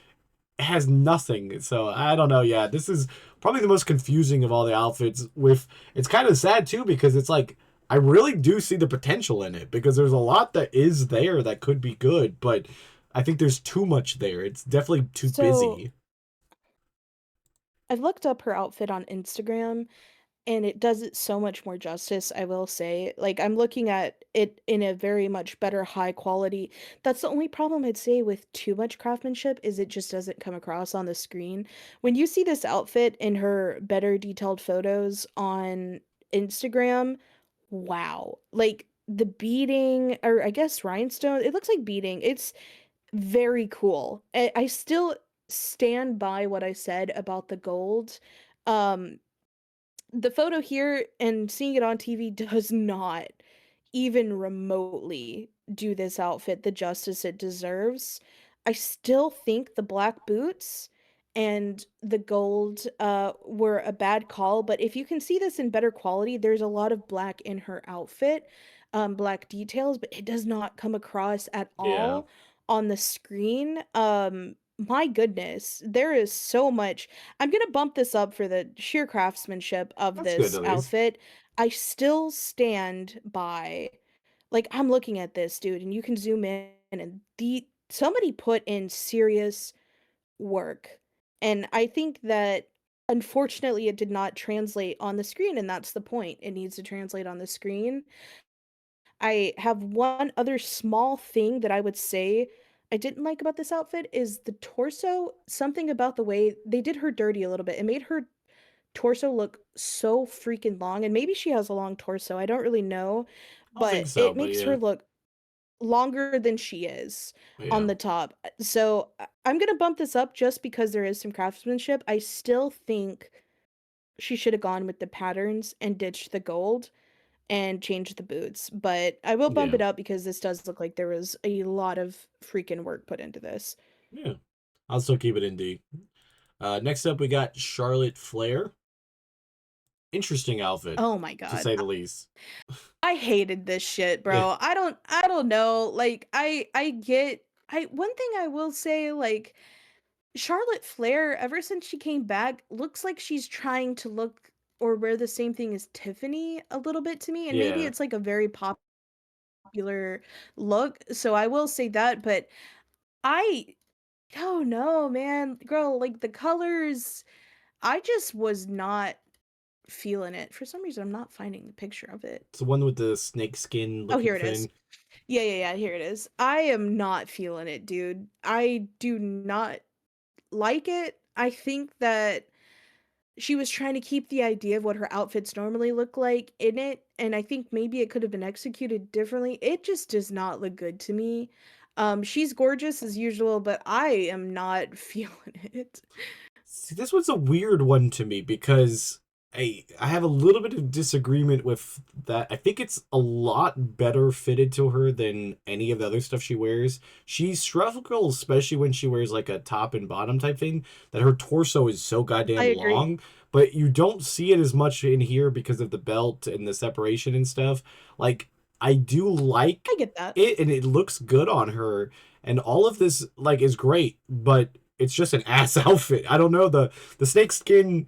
it has nothing. So I don't know. Yeah, this is probably the most confusing of all the outfits. With it's kind of sad too, because it's like I really do see the potential in it, because there's a lot that is there that could be good, but I think there's too much there. It's definitely too So, busy. I've looked up her outfit on Instagram, and it does it so much more justice, I will say. Like, I'm looking at it in a very much better high quality. That's the only problem I'd say with too much craftsmanship is it just doesn't come across on the screen. When you see this outfit in her better detailed photos on Instagram, wow. Like the beading, or I guess rhinestone, it looks like beading. It's very cool. I still stand by what I said about the gold. Um, the photo here and seeing it on TV does not even remotely do this outfit the justice it deserves. I still think the black boots and the gold were a bad call, but if you can see this in better quality, there's a lot of black in her outfit, black details, but it does not come across at Yeah, all on the screen. My goodness, there is so much. I'm gonna bump this up for the sheer craftsmanship of that's good this at least. outfit. I still stand by like, I'm looking at this, dude, and you can zoom in and the somebody put in serious work. And I think that unfortunately it did not translate on the screen, and that's the point. It needs to translate on the screen. I have one other small thing that I would say I didn't like about this outfit is the torso. Something about the way they did her dirty a little bit. It made her torso look so freaking long, and maybe she has a long torso. I don't really know, I don't think but so, it but makes yeah, her look longer than she is on yeah, the top. So I'm gonna bump this up just because there is some craftsmanship. I still think she should have gone with the patterns and ditched the gold and changed the boots. But I will bump yeah, it up because this does look like there was a lot of freaking work put into this. yeah. I'll still keep it in D. Next up, we got Charlotte Flair. Interesting outfit, Oh my to god. say the least. I hated this shit, Yeah, bro. I don't know. Like I get I one thing I will say, like, Charlotte Flair, ever since she came back, looks like she's trying to look or wear the same thing as Tiffany a little bit to me, and maybe yeah. it's like a very popular look. So I will say that, but I oh no, man. Girl, like the colors, I just was not feeling it. For some reason I'm not finding the picture of it. It's the one with the snake skin Oh, looking here it is. thing. Yeah, here it is. I am not feeling it, dude. I do not like it. I think that she was trying to keep the idea of what her outfits normally look like in it, and I think maybe it could have been executed differently. It just does not look good to me. She's gorgeous as usual, but I am not feeling it. See, this one's a weird one to me because I have a little bit of disagreement with that. I think it's a lot better fitted to her than any of the other stuff she wears. She struggles, especially when she wears like a top and bottom type thing, that her torso is so I goddamn agree. long, but you don't see it as much in here because of the belt and the separation and stuff. Like, I do I like get that. it and it looks good on her, and all of this like is great, but it's just an ass outfit. I don't know, the snake skin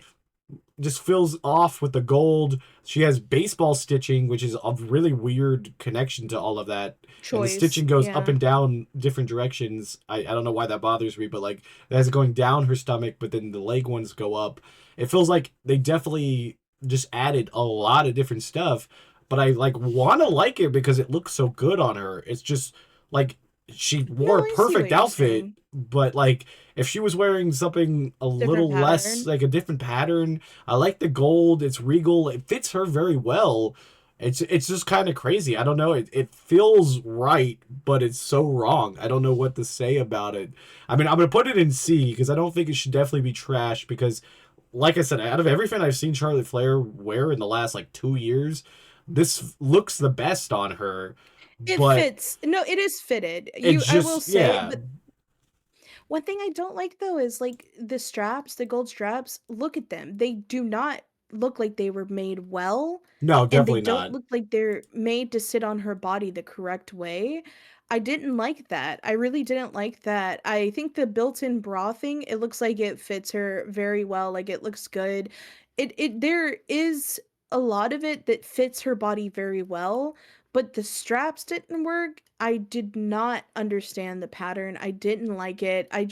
just feels off with the gold. She has baseball stitching, which is a really weird connection to all of that. And the Choice. stitching goes up Yeah. and down different directions. I don't know why that bothers me, but like that's going down her stomach, but then the leg ones go up. It feels like they definitely just added a lot of different stuff. But I like wanna like it because it looks so good on her. It's just like she No, wore a I see perfect what you're outfit, saying. but like if she was wearing something a Different little less pattern. like a different pattern, I like the gold. It's regal. It fits her very well. It's just kind of crazy. I don't know. It feels right, but it's so wrong. I don't know what to say about it. I mean, I'm gonna put it in C because I don't think it should definitely be trash because, like I said, out of everything I've seen Charlotte Flair wear in the last like 2 years, this looks the best on her. It But fits. No, it is fitted. it's I will just say, yeah, but one thing I don't like though is like the straps, the gold straps, look at them. They do not look like they were made well, no, and they definitely don't not. look like they're made to sit on her body the correct way. I didn't like that. I really didn't like that. I think the built-in bra thing, it looks like it fits her very well. Like it looks good. It there is a lot of it that fits her body very well, but the straps didn't work. I did not understand the pattern. I didn't like it. I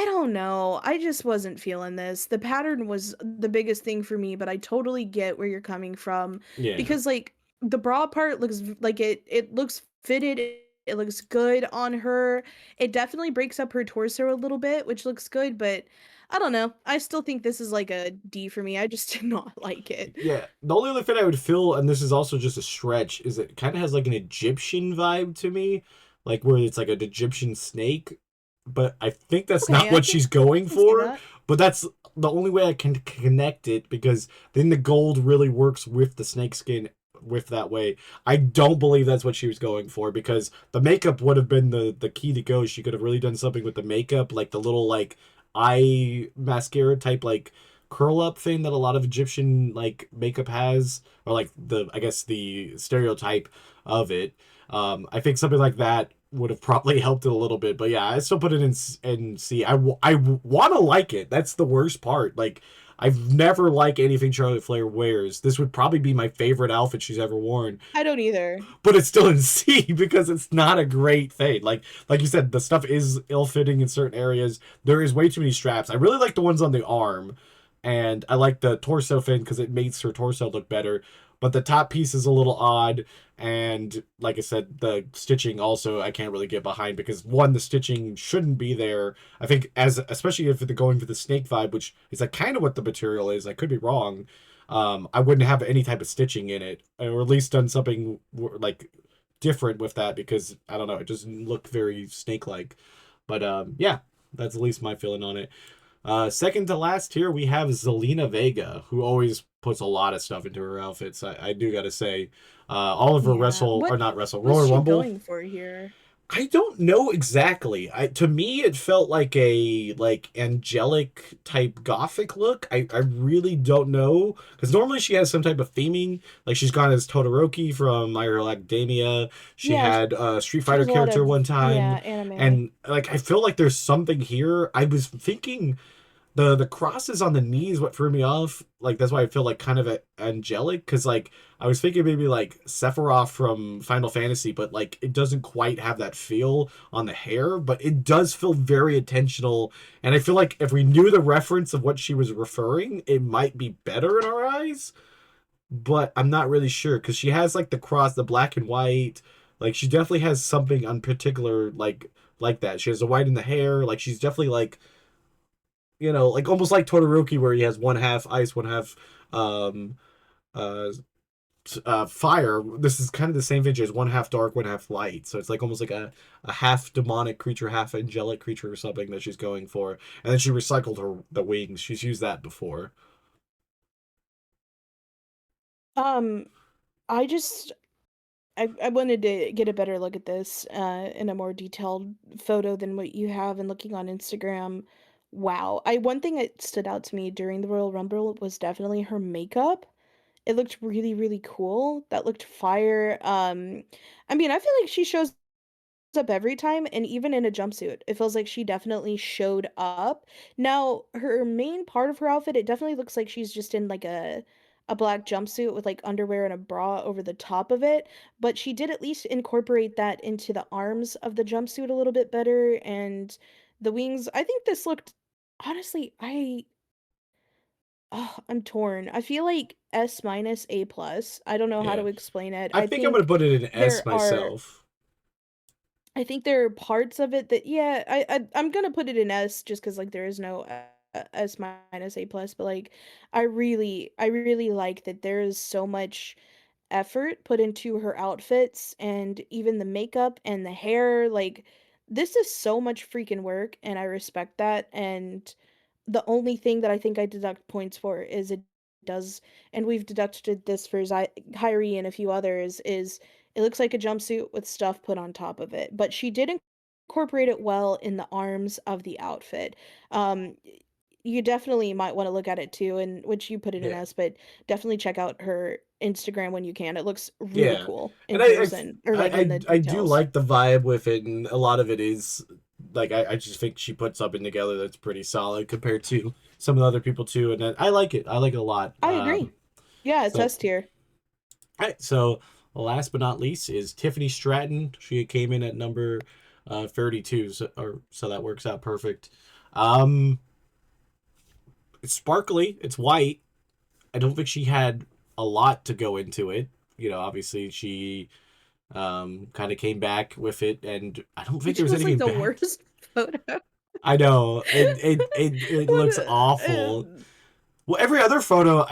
don't know. I just wasn't feeling this. The pattern was the biggest thing for me, but I totally get where you're coming from Yeah. because like the bra part looks like it looks fitted. It looks good on her. It definitely breaks up her torso a little bit, which looks good, but I don't know. I still think this is like a D for me. I just did not like it. Yeah, the only other thing I would feel, and this is also just a stretch, is it kind of has like an Egyptian vibe to me, like where it's like an Egyptian snake. But I think that's not Okay, what she's I going can see for. that. But that's the only way I can connect it because then the gold really works with the snake skin with that way. I don't believe that's what she was going for because the makeup would have been the key to go. She could have really done something with the makeup, like the little like eye mascara type like curl up thing that a lot of Egyptian like makeup has, or like the I guess the stereotype of it. I think something like that would have probably helped it a little bit, but yeah, I still put it in C. I want to like it. That's the worst part. Like I've never liked anything Charlotte Flair wears. This would probably be my favorite outfit she's ever worn, I don't either. but it's still in C because it's not a great thing. Like you said, the stuff is ill fitting in certain areas. There is way too many straps. I really like the ones on the arm, and I like the torso fin because it makes her torso look better. But the top piece is a little odd, and like I said, the stitching also I can't really get behind because one, the stitching shouldn't be there. I think as especially if they're going for the snake vibe, which is like kind of what the material is. I could be wrong. I wouldn't have any type of stitching in it, or at least done something like different with that because I don't know, it doesn't look very snake like. But yeah, that's at least my feeling on it. Second to last here, we have Zelina Vega, who always puts a lot of stuff into her outfits. I do gotta say, all of her Yeah. wrestle or What not wrestle was Royal she Rumble. going for here? I don't know exactly. To me it felt like a like angelic type gothic look. I really don't know because normally she has some type of theming. Like she's gone as Todoroki from My Hero Academia. She Yeah, had a Street she Fighter does a lot character of, one yeah, time, anime. and like I feel like there's something here. I was thinking the crosses on the knees what threw me off. Like that's why I feel like kind of angelic because like I was thinking maybe like Sephiroth from Final Fantasy, but like it doesn't quite have that feel on the hair, but it does feel very intentional. And I feel like if we knew the reference of what she was referring, it might be better in our eyes. But I'm not really sure because she has like the cross, the black and white. Like she definitely has something on particular like that. She has the white in the hair. Like she's definitely like like almost like Todoroki, where he has one half ice, one half um, uh, fire. This is kind of the same thing, as one half dark, one half light. So it's like almost like a half demonic creature, half angelic creature, or something that she's going for. And then she recycled her the wings. She's used that before. Um, I just I wanted to get a better look at this in a more detailed photo than what you have and looking on Instagram. Wow. I one thing that stood out to me during the Royal Rumble was definitely her makeup. It looked really, really cool. That looked fire. I mean, I feel like she shows up every time, and even in a jumpsuit, it feels like she definitely showed up. Now, her main part of her outfit, it definitely looks like she's just in like a black jumpsuit with like underwear and a bra over the top of it, but she did at least incorporate that into the arms of the jumpsuit a little bit better and the wings. I think this looked honestly, I'm torn. I feel like S minus A plus. I don't know how Yeah, to explain it. I think I'm gonna put it in S Are myself. I think there are parts of it that yeah, I'm gonna put it in S just because like there is no S minus A plus, but like I really like that there is so much effort put into her outfits and even the makeup and the hair. Like this is so much freaking work, and I respect that. And the only thing that I think I deduct points for is it does, and we've deducted this for Hyrie and a few others, is it looks like a jumpsuit with stuff put on top of it, but she did incorporate it well in the arms of the outfit. Um, you definitely might want to look at it too, and which you put it in Yeah, S, but definitely check out her Instagram when you can. It looks really yeah, cool and in person or like in the I do details. like the vibe with it, and a lot of it is like I just think she put something together that's pretty solid compared to some of the other people too, and I like it. I like it a lot. I agree. Yeah, it's So S tier. all right, so last but not least is Tiffany Stratton. She came in at number 32, so that works out perfect. Um, it's sparkly. It's white. I don't think she had a lot to go into it. Obviously she kind of came back with it, and I don't think Which there's was like anything the bad. worst photo. I know it What looks awful. Well, every other photo,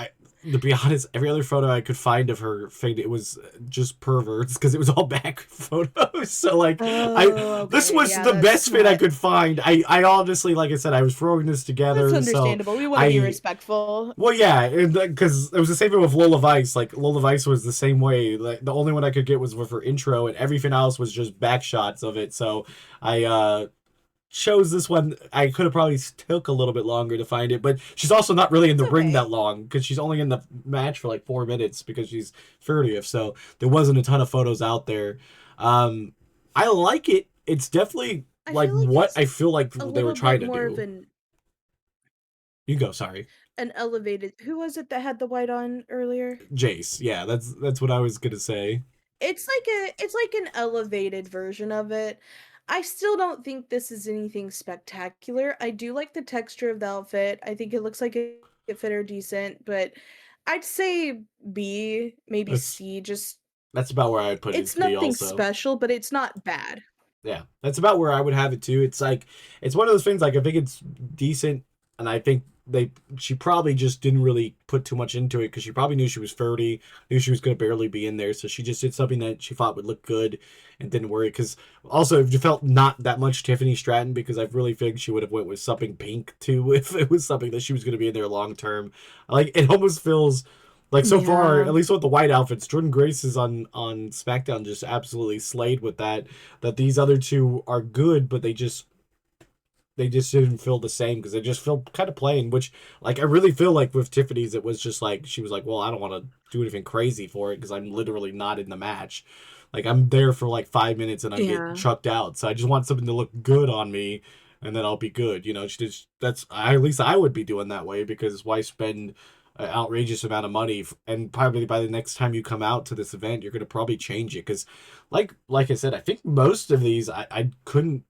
to be honest, every other photo I could find of her thing, it was just perverts because it was all back photos. So like, Oh, this okay. was Yeah, the that's best fit I not could find. I honestly, like I said, I was throwing this that's together, so understandable. We want to be I respectful. well, yeah, because it was the same thing with Lola Vice. Like Lola Vice was the same way. Like the only one I could get was with her intro, and everything else was just back shots of it. So I chose this one. I could have probably took a little bit longer to find it, but she's also not really in It's the ring that okay. long because she's only in the match for like 4 minutes because she's 30th. So there wasn't a ton of photos out there. Um, I like it. It's definitely I like feel like what it's I feel like a they were little trying bit to more of do. You go. Sorry, an elevated. Who was it that had the white on earlier? Jace. Yeah, that's what I was gonna say. It's like an elevated version of it. I still don't think this is anything spectacular. I do like the texture of the outfit. I think it looks like it fit are decent, but I'd say B, maybe That's C. Just that's about where I would put it it's to be nothing also. special, but it's not bad. Yeah, that's about where I would have it too. It's like it's one of those things. Like I think it's decent, and I think she probably just didn't really put too much into it because she probably knew she was 30, knew she was gonna barely be in there, so she just did something that she thought would look good, and didn't worry. Because also, it felt not that much Tiffany Stratton because I really think she would have went with something pink too if it was something that she was gonna be in there long term. Like it almost feels. Like so far, Yeah. at least with the white outfits, Jordan Grace is on SmackDown just absolutely slayed with that these other two are good, but they just didn't feel the same because they just feel kind of plain. Which like I really feel like with Tiffany's, it was just like she was like, well, I don't want to do anything crazy for it because I'm literally not in the match. Like I'm there for like 5 minutes and I get Yeah. chucked out, so I just want something to look good on me, and then I'll be good. You know, she just that's at least I would be doing that way because why spend an outrageous amount of money and probably by the next time you come out to this event you're going to probably change it because like I said, I think most of these I couldn't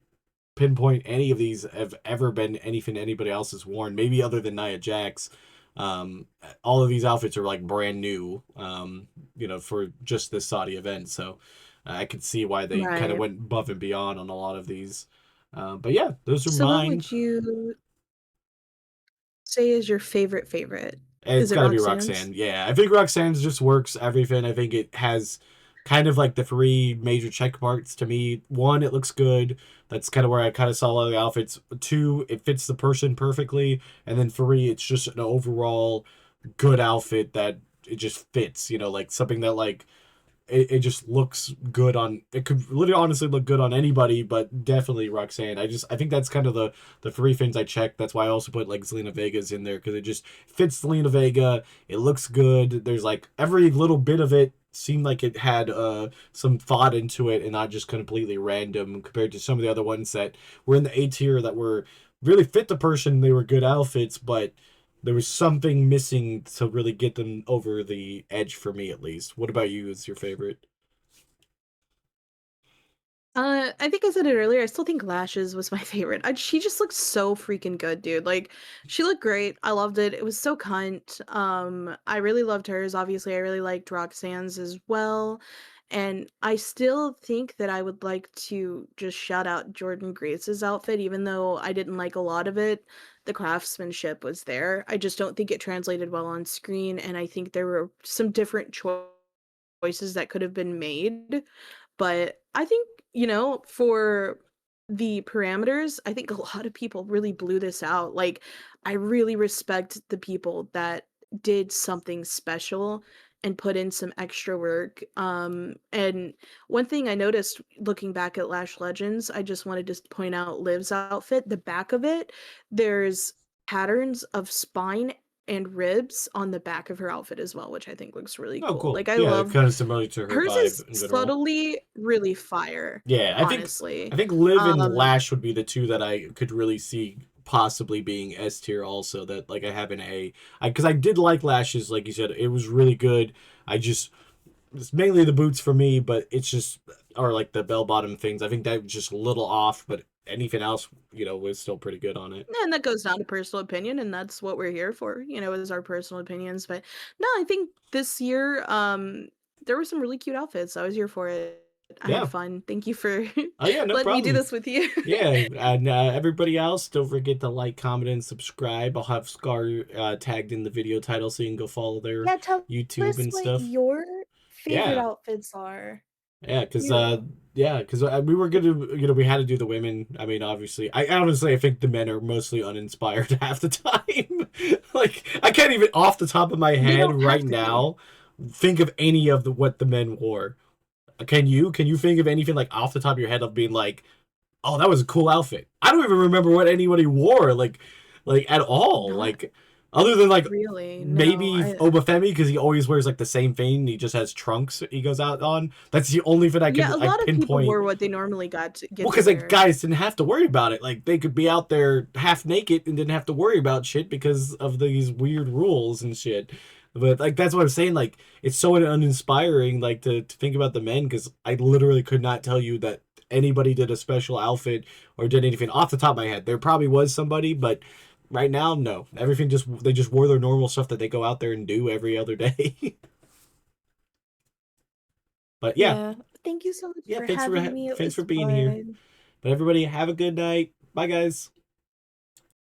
pinpoint any of these have ever been anything anybody else has worn. Maybe other than Nia Jax. Um, all of these outfits are like brand new. You know, for just this Saudi event. So I could see why they kind of Right. went above and beyond on a lot of these. But yeah, those are So what mine. would you say is your favorite? It's Is it got to be Roxanne's? Roxanne. Yeah, I think Roxanne's just works everything. I think it has kind of like the three major check marks to me. One, it looks good. That's kind of where I kind of saw all the outfits. Two, it fits the person perfectly. And then three, it's just an overall good outfit that it just fits. You know, like something that like it just looks good on it could literally honestly look good on anybody but definitely Roxanne. I think that's kind of the three things I checked. That's why I also put like Zelina Vega's in there because it just fits Zelina Vega. It looks good. There's like every little bit of it seemed like it had some thought into it and not just completely random compared to some of the other ones that were in the A tier that were really fit the person. They were good outfits but there was something missing to really get them over the edge for me at least. What about you? Is your favorite? I think I said it earlier. I still think Lashes was my favorite. She just looked so freaking good, dude. Like, she looked great. I loved it. It was so cunt. I really loved hers. Obviously, I really liked Roxanne's as well. And I still think that I would like to just shout out Jordan Grace's outfit, even though I didn't like a lot of it. The craftsmanship was there. I just don't think it translated well on screen, and I think there were some different choices that could have been made. But I think, for the parameters, I think a lot of people really blew this out. Like, I really respect the people that did something special and put in some extra work. And one thing I noticed looking back at Lash Legends, I just wanted to point out Liv's outfit. The back of it, there's patterns of spine and ribs on the back of her outfit as well, which I think looks really Oh, cool. cool. Like, I Yeah, love kind of similar to her hers vibe is in general. subtly really fire, Yeah, I honestly. think Liv and Um, Lash would be the two that I could really see possibly being S tier also that like I have an A. Because I did like Lashes, like you said, it was really good. I just it's mainly the boots for me, but it's just or like the bell bottom things. I think that was just a little off, but anything else, you know, was still pretty good on it. and that goes down to personal opinion, and that's what we're here for, is our personal opinions. But no, I think this year, there were some really cute outfits. I was here for it. I had Yeah. fun. Thank you for Oh yeah, no letting me do problem. this with you. Yeah, and everybody else, don't forget to like, comment, and subscribe. I'll have Scar tagged in the video title so you can go follow their Yeah, tell YouTube us and what stuff. your favorite Yeah, outfits are. yeah, because You. we were gonna we had to do the women. I mean, obviously, I honestly I think the men are mostly uninspired half the time. Like I can't even off the top of my They head don't right have to be. now think of any of the what the men wore. Can you? Can you think of anything like off the top of your head of being like? Oh, that was a cool outfit. I don't even remember what anybody wore, like at all. Not Like other than like really, no. maybe Obafemi because he always wears like the same thing. He just has trunks he goes out on. That's the only thing Yeah, a I lot of people pinpoint. wore what they normally Well, get to because like wear. guys didn't have to worry about it. Like they could be out there half naked and didn't have to worry about shit because of these weird rules and shit. But like that's what I'm saying. Like it's so uninspiring. Like to think about the men because I literally could not tell you that anybody did a special outfit or did anything off the top of my head. There probably was somebody, but Right now, no. Everything just they just wore their normal stuff that they go out there and do every other day. But yeah, Yeah. Thank you so much yeah. for having me. It Thanks for was being here. fun. But everybody, have a good night. Bye, guys.